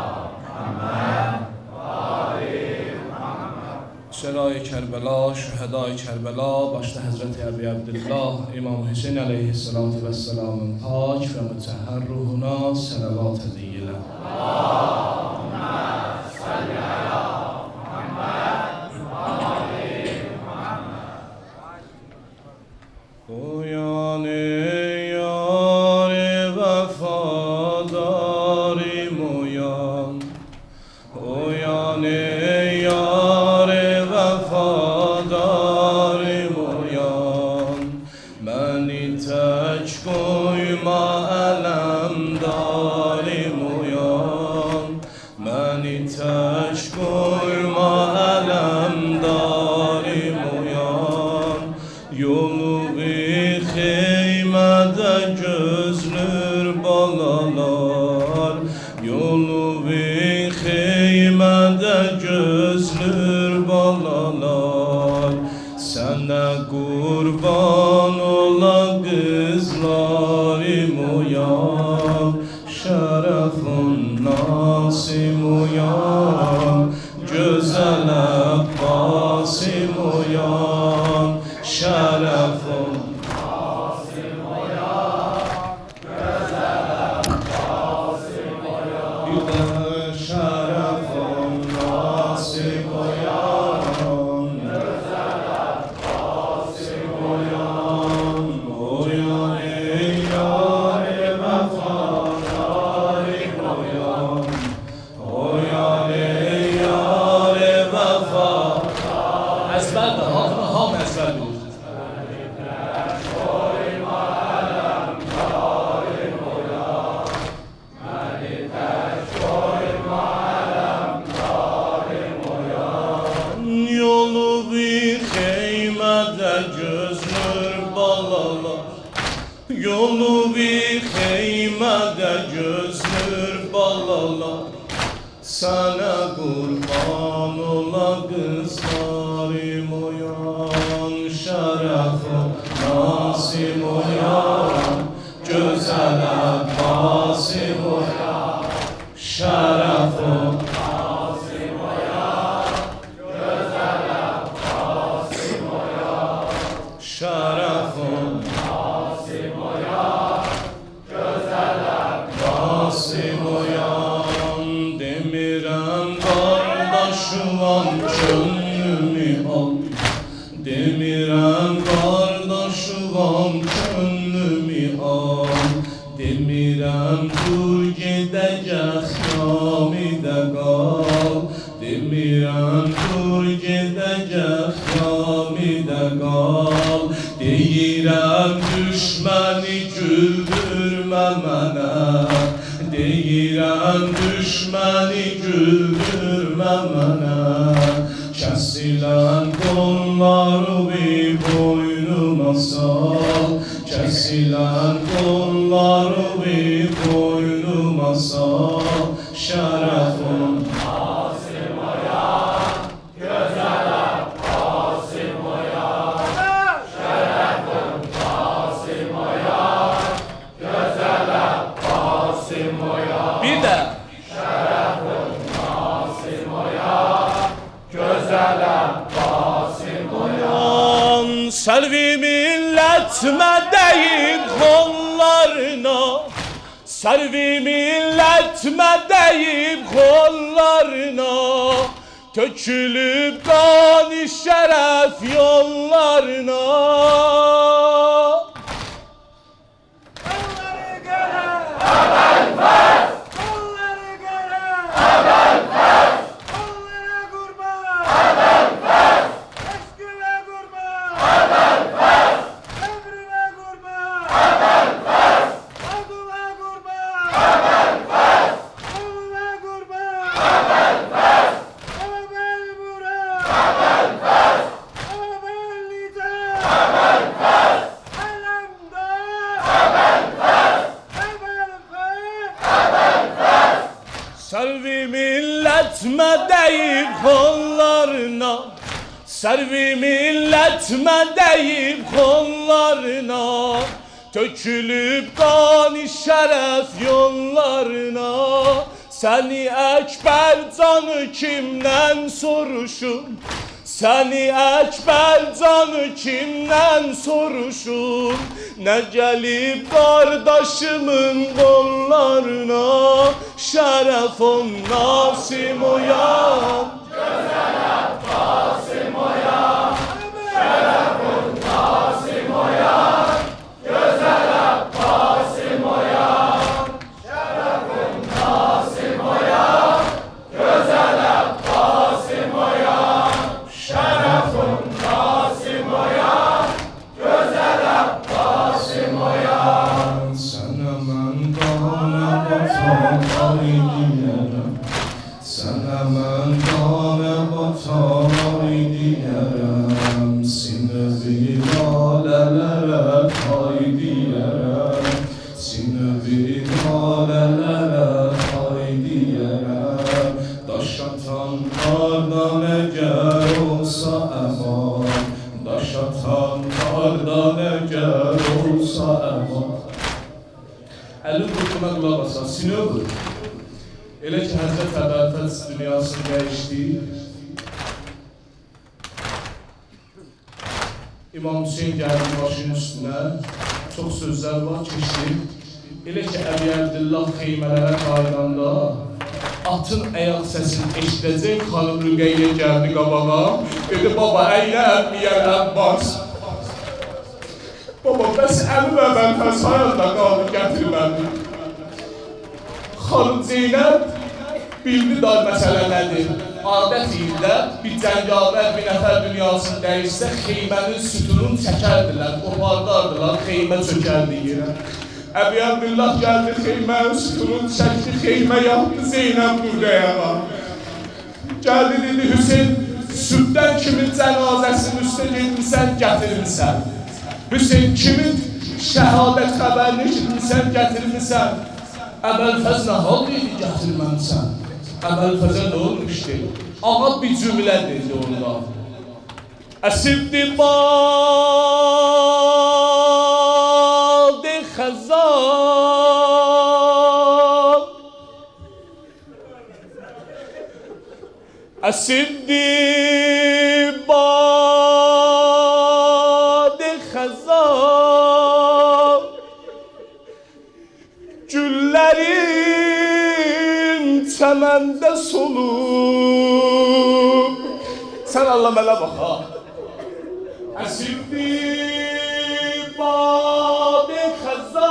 Muhammed ve Ali Muhammed. Şerai Kerbela, şühedai Kerbela, başta Hazreti Ebu Abdillah, İmam Hüseyin aleyhissalatu vesselamın pak ve mütehher ruhuna salavat eziyle. Allahümme salli ala Muhammed ve Ali Muhammed. Uyan ey yâr-i vefadarim uyan. Uyan ey yâr-i vefadarim uyan. Beni tek koyma elemdarim uyan. Beni tek koyma elemdarim uyan. Yolu Heymede gözlür balalar, yolu bir heymede gözlür balalar. Sana kurban ola kızlarım uyan, şerefun nasim uyan, güzel Abbasim uyan, şerefun yolu bir heymede gözlür balalar. Sana kurban ola kızlarım uyan, şerefun nasim uyan, güzel Abbasim uyan, şerefun nasim uyan, güzel Abbasim uyan, şerefun nasim uyan, güzel Abbasim uyan. Demirem kardeşim an demirəm dur gedəcək yamidə qal. Demirəm dur gedəcək yamidə qal. Deyirəm düşməni güldürmə mənə. Deyirəm düşməni güldürmə mənə. Kəsilən qolları bir boynuma sal. Kəsilən qolları bir boynuma sal. Şərəfim Qasım oyan, gözələm Qasım oyan. Şərəfim Qasım oyan, gözələm Qasım oyan. bir də Şərəfim Qasım oyan, gözələm Qasım oyan. Səlvi millət mədəyin qollarına. Sərvi millət mədəyib qollarına. Tökülüb qani şərəf yollarına. Qolları qara, əvvəl-fəz. Qolları qara, əvvəl-fəz. Qollara qurban, əvvəl-fəz. Eşqinə qurban, əvvəl-fəz. Ömrünə qurban, əvvəl-fəz. Adına qurban, əvvəl-fəz. Qoluna qurban, əvvəl-fəz. Əvvəl bura, əvvəl-fəz. Əvvəl lidə, əvvəl-fəz. Ələmdə, əvvəl-fəz. Əvvəl-fəz, əvvəl-fəz. Sərvi millət mədəyib qollarına. Sərvi millət mədəyib qollarına. Tökülüb qani şərəf yollarına. Səni Əkbər canı kimdən soruşum? Səni Əkbər canı kimdən soruşum? Nə gəlib qardaşımın qollarına. Şərəf on Nasim oyan. Gözələm Qasım oyan, şərəfim Qasım oyan. Gözələm Qasım oyan, şərəfim Qasım oyan. Gözələm Qasım oyan, şərəfim Qasım oyan. Gözələm Qasım oyan. Sənə mən qanə batan deyərəm. Sənə mən qanə batan deyərəm. Sinəvi lalələrə tay deyərəm. Sinəvi lalələrə tay deyərəm. Daş atan qardan əgər olsa əman. Daş atan qardan əgər olsa əman. Əlin qurtuna qulaq asan, sinödür. Elə ki, Həzrət Əbəlfəz dünyasını dəyişdi. İmam Hüseyin gəldi başının üstünə. Çox sözlər var, keçdi. Elə ki, Əbi Əbdillah xeymələrə qayılanda atın ayaq səsini eşidəcək xanım Rüqeyyə gəldi qabağa. Dedi, baba, əynə əmmiyər Əbbas. Baba, bəs Əbi Əbəlfəz hayanda qaldı, gətirmədi. Xanım Zeynəb bildi dar məsələ nədir? Adət ildə bir cəngavər bir nəfər dünyasını dəyişsə xeymənin sütununu çəkərdilər, qopardardılar, xeymə çökərdi yerə. Əbi Əbdillah gəldi xeymənin sütununu çəkdi, xeymə yaptı Zeynəb Nurqayağa. Gəldi dedi, Hüseyin, sübdən kimin cənazəsinin üstə getmişsən, gətirmişsən. Hüseyin, kimin şəhadət xəbərini eşitmişsən, gətirmişsən. Əbəlfəz nə hal deyildi, gətirməmsən. Əbəlfəzə nə olmuşdu? Ağa bir cümlə dedi orada. Əsibdi baldı xəzan. Əsibdi baldı xəzan. Güllərin çəməndə solub. Sən Allah mənə bax ha. Əsibdi badı xəzan.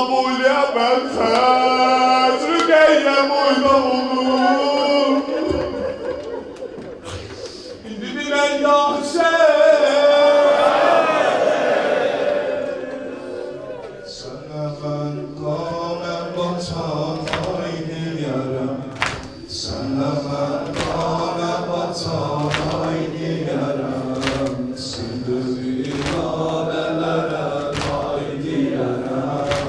قبول عمل فجر قیم oynağım İndi bilən yaxşı Sənə mən qanəm batan oynayarım Sənə mən qanəm batan oynayarım Sildüvi lalələrə qaydiyərəm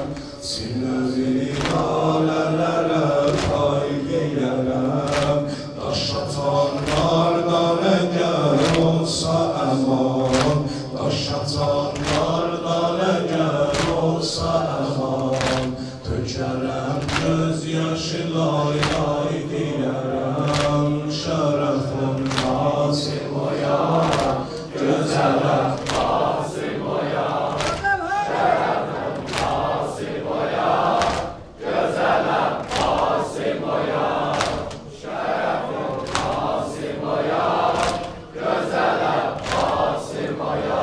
Sildüvi lalələrə qaydiyərəm Daş atanlardan əgər olsa əman Daş atanlardan əgər olsa əman Tökərəm göz yaşı lay lay deyərəm Şərəfun Qasim oya Gözələm Qasim oya Şərəfun Qasim oya Gözələm Qasim oya Şərəfun Qasim oya Gözələm Qasim oya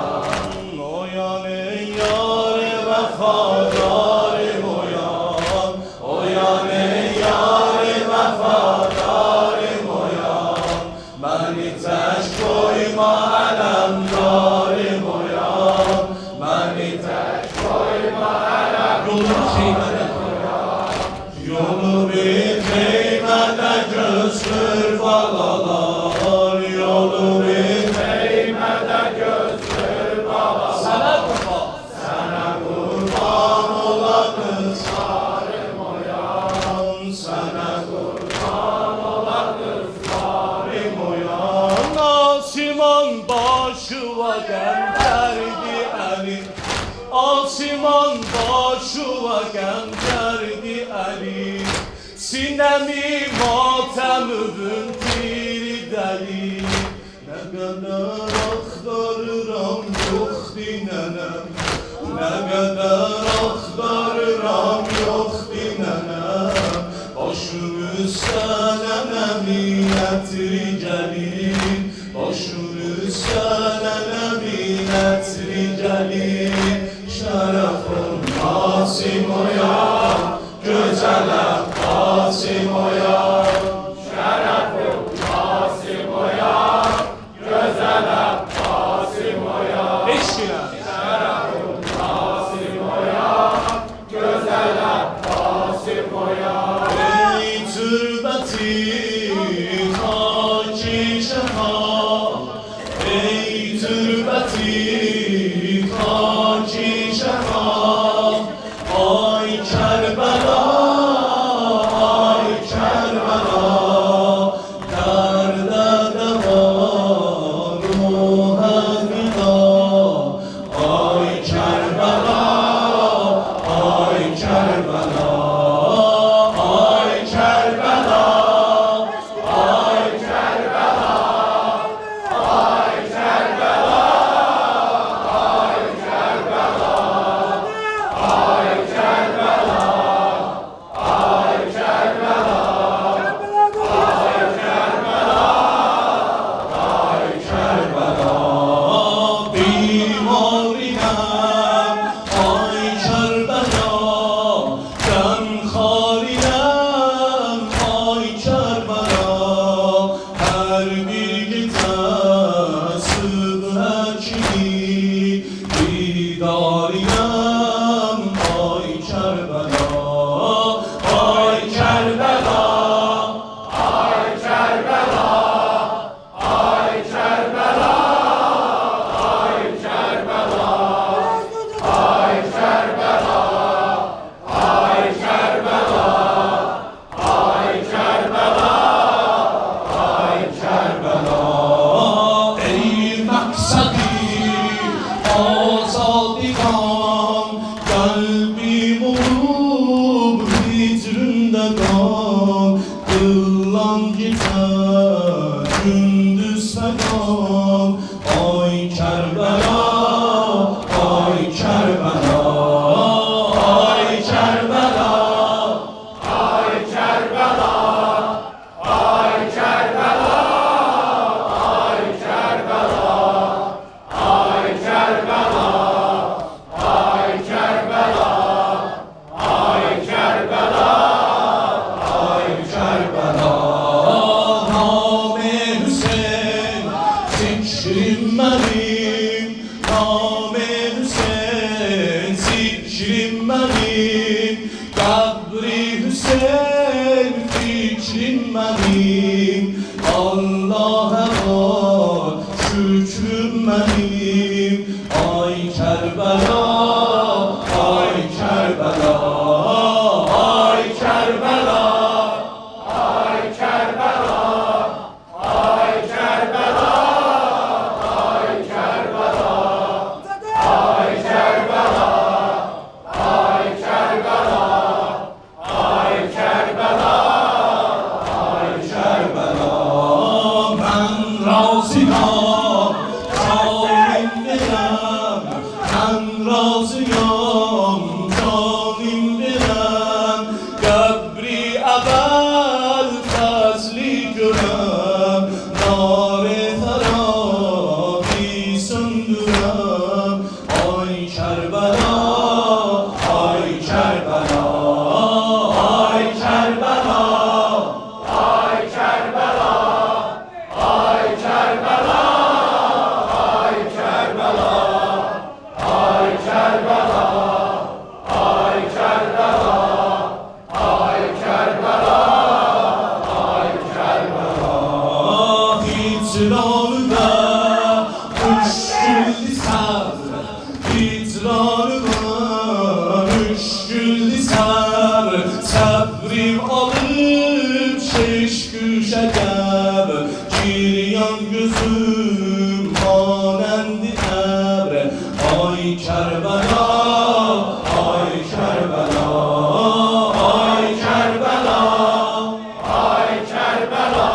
Oyan ey yar-ı vəfadarım oyan Oyan ey yar-ı vəfadarım oyan Məni tək qoyma ələmdarım oyan Məni tək qoyma ələmdarım oyan Yolu bir qeymədə göz qırbalalar Yolu bir qeymədə göz qırbalalar Sənə qurban ola qızlarım oyan Sənə qurban ola qızlarım oyan Asiman başıva qəmkərdi əli Asiman başıva qəmkərdi əli Sinəmi matəmüvün tiri dəli Nə qədər axtarıram yox dinənəm Nə qədər axtarıram yox dinənəm Başım üstə nənəmi ətri gəlir Başım üstə nənəmi ətri gəlir Şərəfun Qasim oya Gözələm Qasim oya Şərəfun Qasim oya Gözələm Qasim oya Eşqinə Şərəfun Qasim oya Gözələm Qasim oya Ey türbəti Hacı Şəfa Ey türbəti Hacı Şəfa Ay Kərbəla Ay Kərbəla Dərdə dəva ruhə qida Ay Kərbəla Ay Kərbəla Ay Kərbəla Ay Kərbəla Ay Kərbəla Ay Kərbəla Ay Kərbəla Ay Kərbəla Ay Kərbəla Bimariyəm Ay Kərbəla Qəmxariyəm Ay Kərbəla Hər bir gecə sübhə kimi Didariyəm Ay Kərbəla Ay Kərbəla Ay Kərbəla Ay Kərbəla Ay Kərbəla Ay Kərbəla Ay Kərbəla Ay Kərbəla Ay Kərbəla Ey məqsədi azadiqan Qəlbim olub hicründə qan Qıllan gecə gündüz fəqan Ay Kərbəla Ay Kərbəla Ay Kərbəla Ay Kərbəla Ay Kərbəla Ay Kərbəla Ay Kərbəla Ay Kərbəla benim, Name Hüseyin zikrim benim, Kabri Hüseyin fikrim benim, Allah'a var şükrüm benim. Ay Kerbela, ay Kerbela, ay Kerbela, ay Kerbela, ay Kerbela, ay Kerbela, ay Kerbela, ay Kerbela, ay Kerbela, ay Kerbela. Ben razıyam, zalim birem, ben razıyam, zalim birem. Kabri evvel fazli görem, nar-ı ferahi söndürem. Ay Kerbela, ay Kerbela, ay Kerbela, ay Kerbela, ay Kerbela, ay Kerbela, ay Kerbela, ay Kerbela, ay Kerbela, ay Kerbela. Hicranına müşkül lisan, hicranına müşkül lisan. Sabrim alıp şeşkü şeker, giryan gözüm manendi ebre. Ay Kerbela, ay Kerbela, ay Kerbela, ay Kerbela,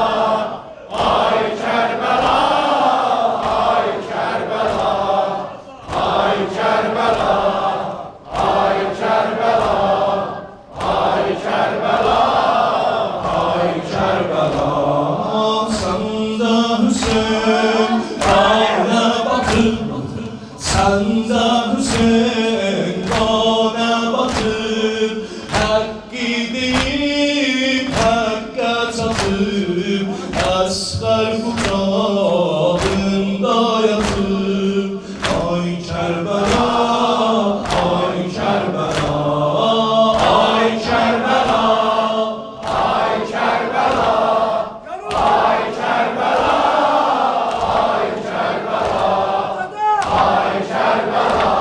ay Kerbela, ay Kerbela, ay Kerbela, ay Kerbela, ay Kerbela, ay Kerbela. Sende Hüseyin kâne batır, sende Hüseyin kâne batır. Hakkı deyip hakka çatıp, asgar kucağında yatıp. Ay Kerbela, ay Kerbela, ay Kerbela, ay Kerbela, ay Kerbela, ay Kerbela, ay Kerbela,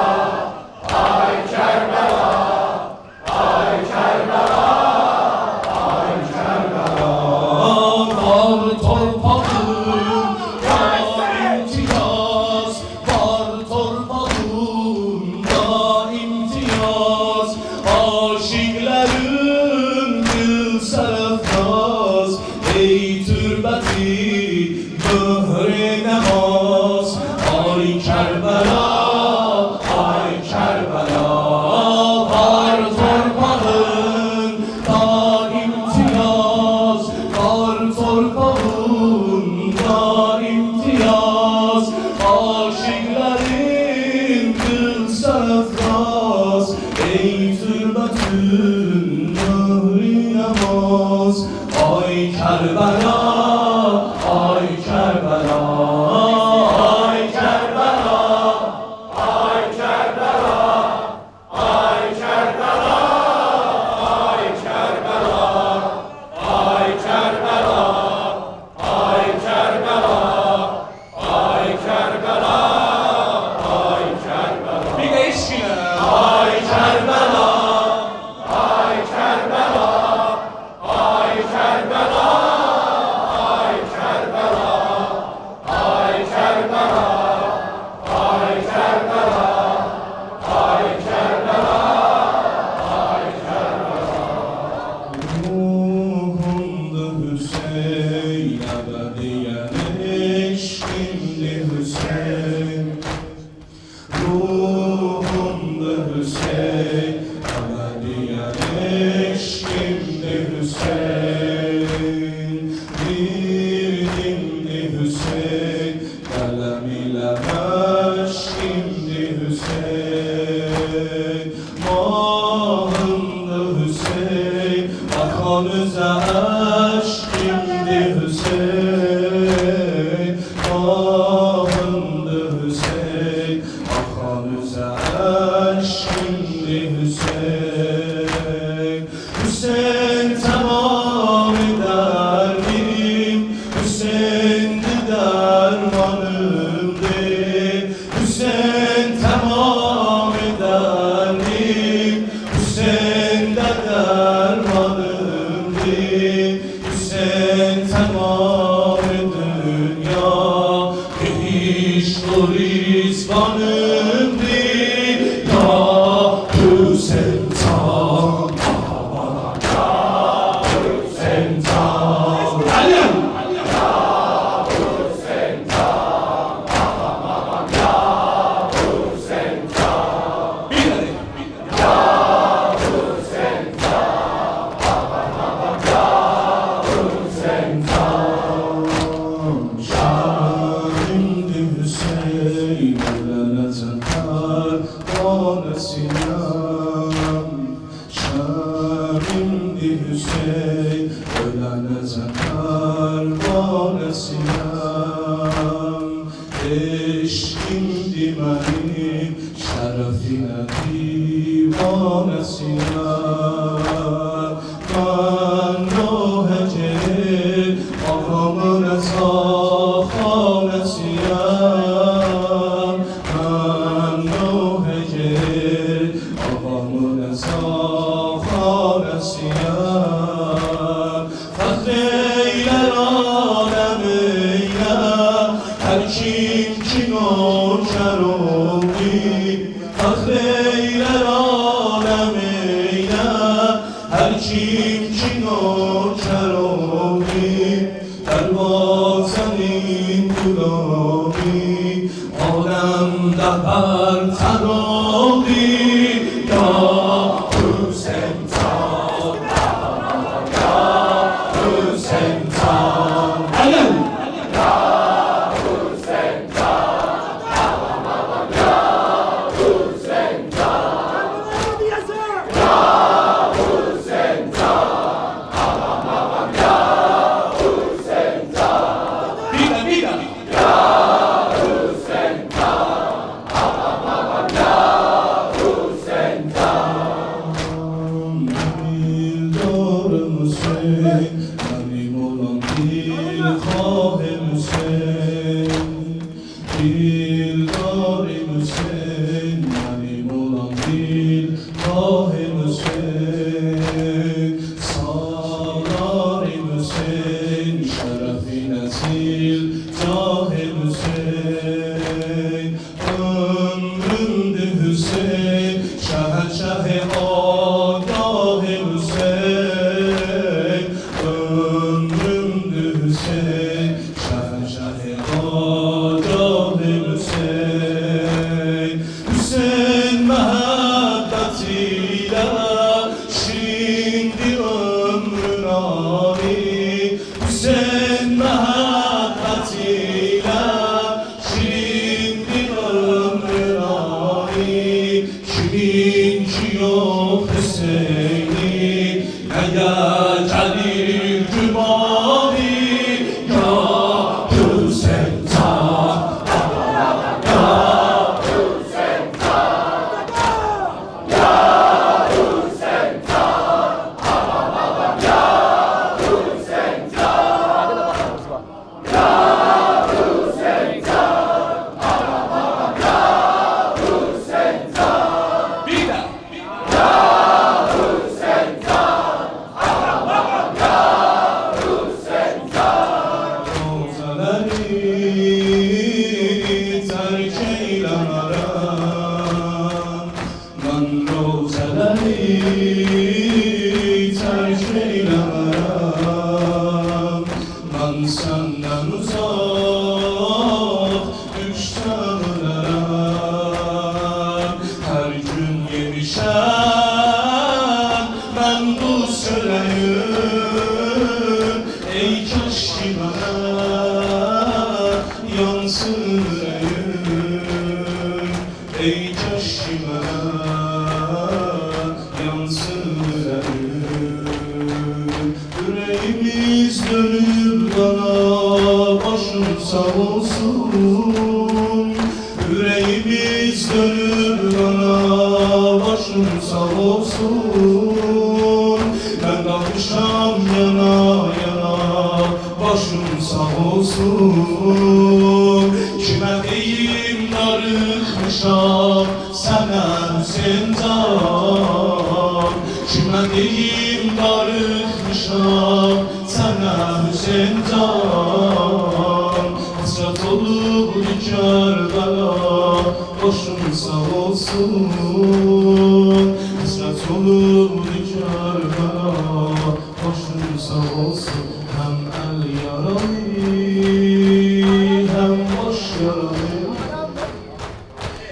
ay Kerbela, ay Kerbela, ay Kerbela. Var torpağım, var imtiyaz, var torpağımda imtiyaz. Aşıkların gül serafnaz, ey türbeti möhre namaz. Ay Kerbela, ay Kerbela, var torpağın da imtiyaz, var torpağın da imtiyaz. Aşıkların gül serafnaz, ey türbetün möhre namaz. Ay Kerbela, ay Kerbela, ay Kerbela, ay Kerbela, ay Kerbela, ay Kerbela, ay Kerbela, ay Kerbela, ay Kerbela, ay Kerbela. Bir de eşkine. Ay Kerbela, ay Kerbela, ay Kerbela, ay Kerbela, ay Kerbela, ay Kerbela, ay Kerbela, ay Kerbela. Ruhumda Hüseyin, ebediyen eşkimli Hüseyin. Ruhumda Hüseyin, ebediyen eşkimli Hüseyin. Dilimli Hüseyin, kalem ile meşkimli Hüseyin. Mahımda Hüseyin, akanıza eşkimli Hüseyin. Mahımda عشق و ریزبانımdı Ya Hüseyin Tan Ya Hüseyin Tan Şahimdi Hüseyin ölene takar Sinem Şahimdi Hüseyin ölene takar Sinem Eşkimdi benim şerefine divanesinem Ben o hecel ağamın ezahanesiyem Ben o hecel ağamın ezahanesiyem Fəxreylər aləmiyyə Hər kim ki nökər oldu Fəxreylər aləmiyyə Hər kim ki nökər oldu Dərvazənin qulami Aləmdə bərtər oldu Ya Hüseyin Tan Ya Hüseyin Tan Ələm Dildarım Hüseyin Benim olan dilkhahım Hüseyin Dildarım Hüseyin Benim olan dilkhahım Hüseyin Salarım Hüseyin Şerefine zil cahım Hüseyin Ömrümdü Hüseyin Şehir şehir Hüseyin ömrümdü Hüseyin şehir Hüseyin Hüseyin mehabbetiyle şimdi ömrün ali Hüseyin mehabbetiyle şimdi ömrün ali kimin ki yok Hüseyin'i Eğer gelir cümali Ya Hüseyin Tan Ya Hüseyin Tan Ya Hüseyin Tan Ya Hüseyin Tan Ya Hüseyin Tan Ya Hüseyin Tan Bir de terk eylemem Ben rozeleri terk eylemem Ben senden uzak düşten ölerim Her gün yemişem ben bu söyleyim Ey keşke bana yansın yüreğim Ey keşke bana yansın yüreğim Yüreğimiz dönüp bana başın sağ olsun Yüreğimiz dönüp bana başın sağ olsun Ben kalmışam yana yana başım sağ olsun Kime deyim darıkmışam sana Hüseyin Can Kime deyim darıkmışam sana Hüseyin Can Hasret olup Kerbela, başın sağ olsun. Hasret olur Kerbela, başın sağ olsun. Hem el yaralı, hem baş yaralı.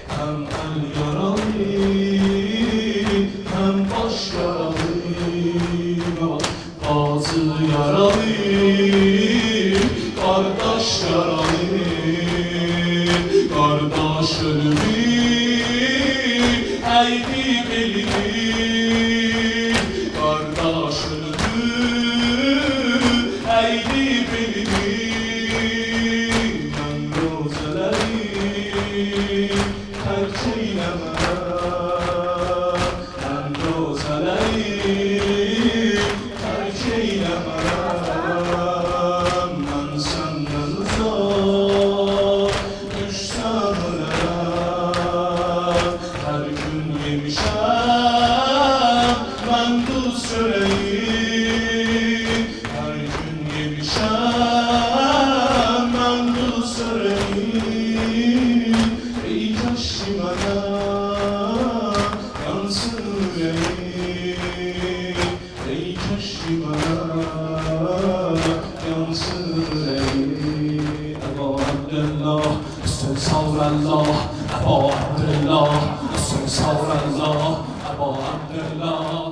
Hem el yaralı, hem baş yaralı. Bazı yaralı, kardeş yaralı. Kardeş ölümü, eğdi belini. Kardeş ölümü, eğdi belini. Ben rozeleri terk eylemem. Ben rozeleri terk eylemem. Ben senden uzak düşsem ölem. Her gün yemişem ben duz çöreği. Her gün yemişem ben duz çöreği. Ey kaşlı bana yansın yüreğim. Ey kaşlı bana yansın yüreğim. Ebu Abdullah üstün savrallah. Ebu Abdullah üstün savrallah. Ebu Abdullah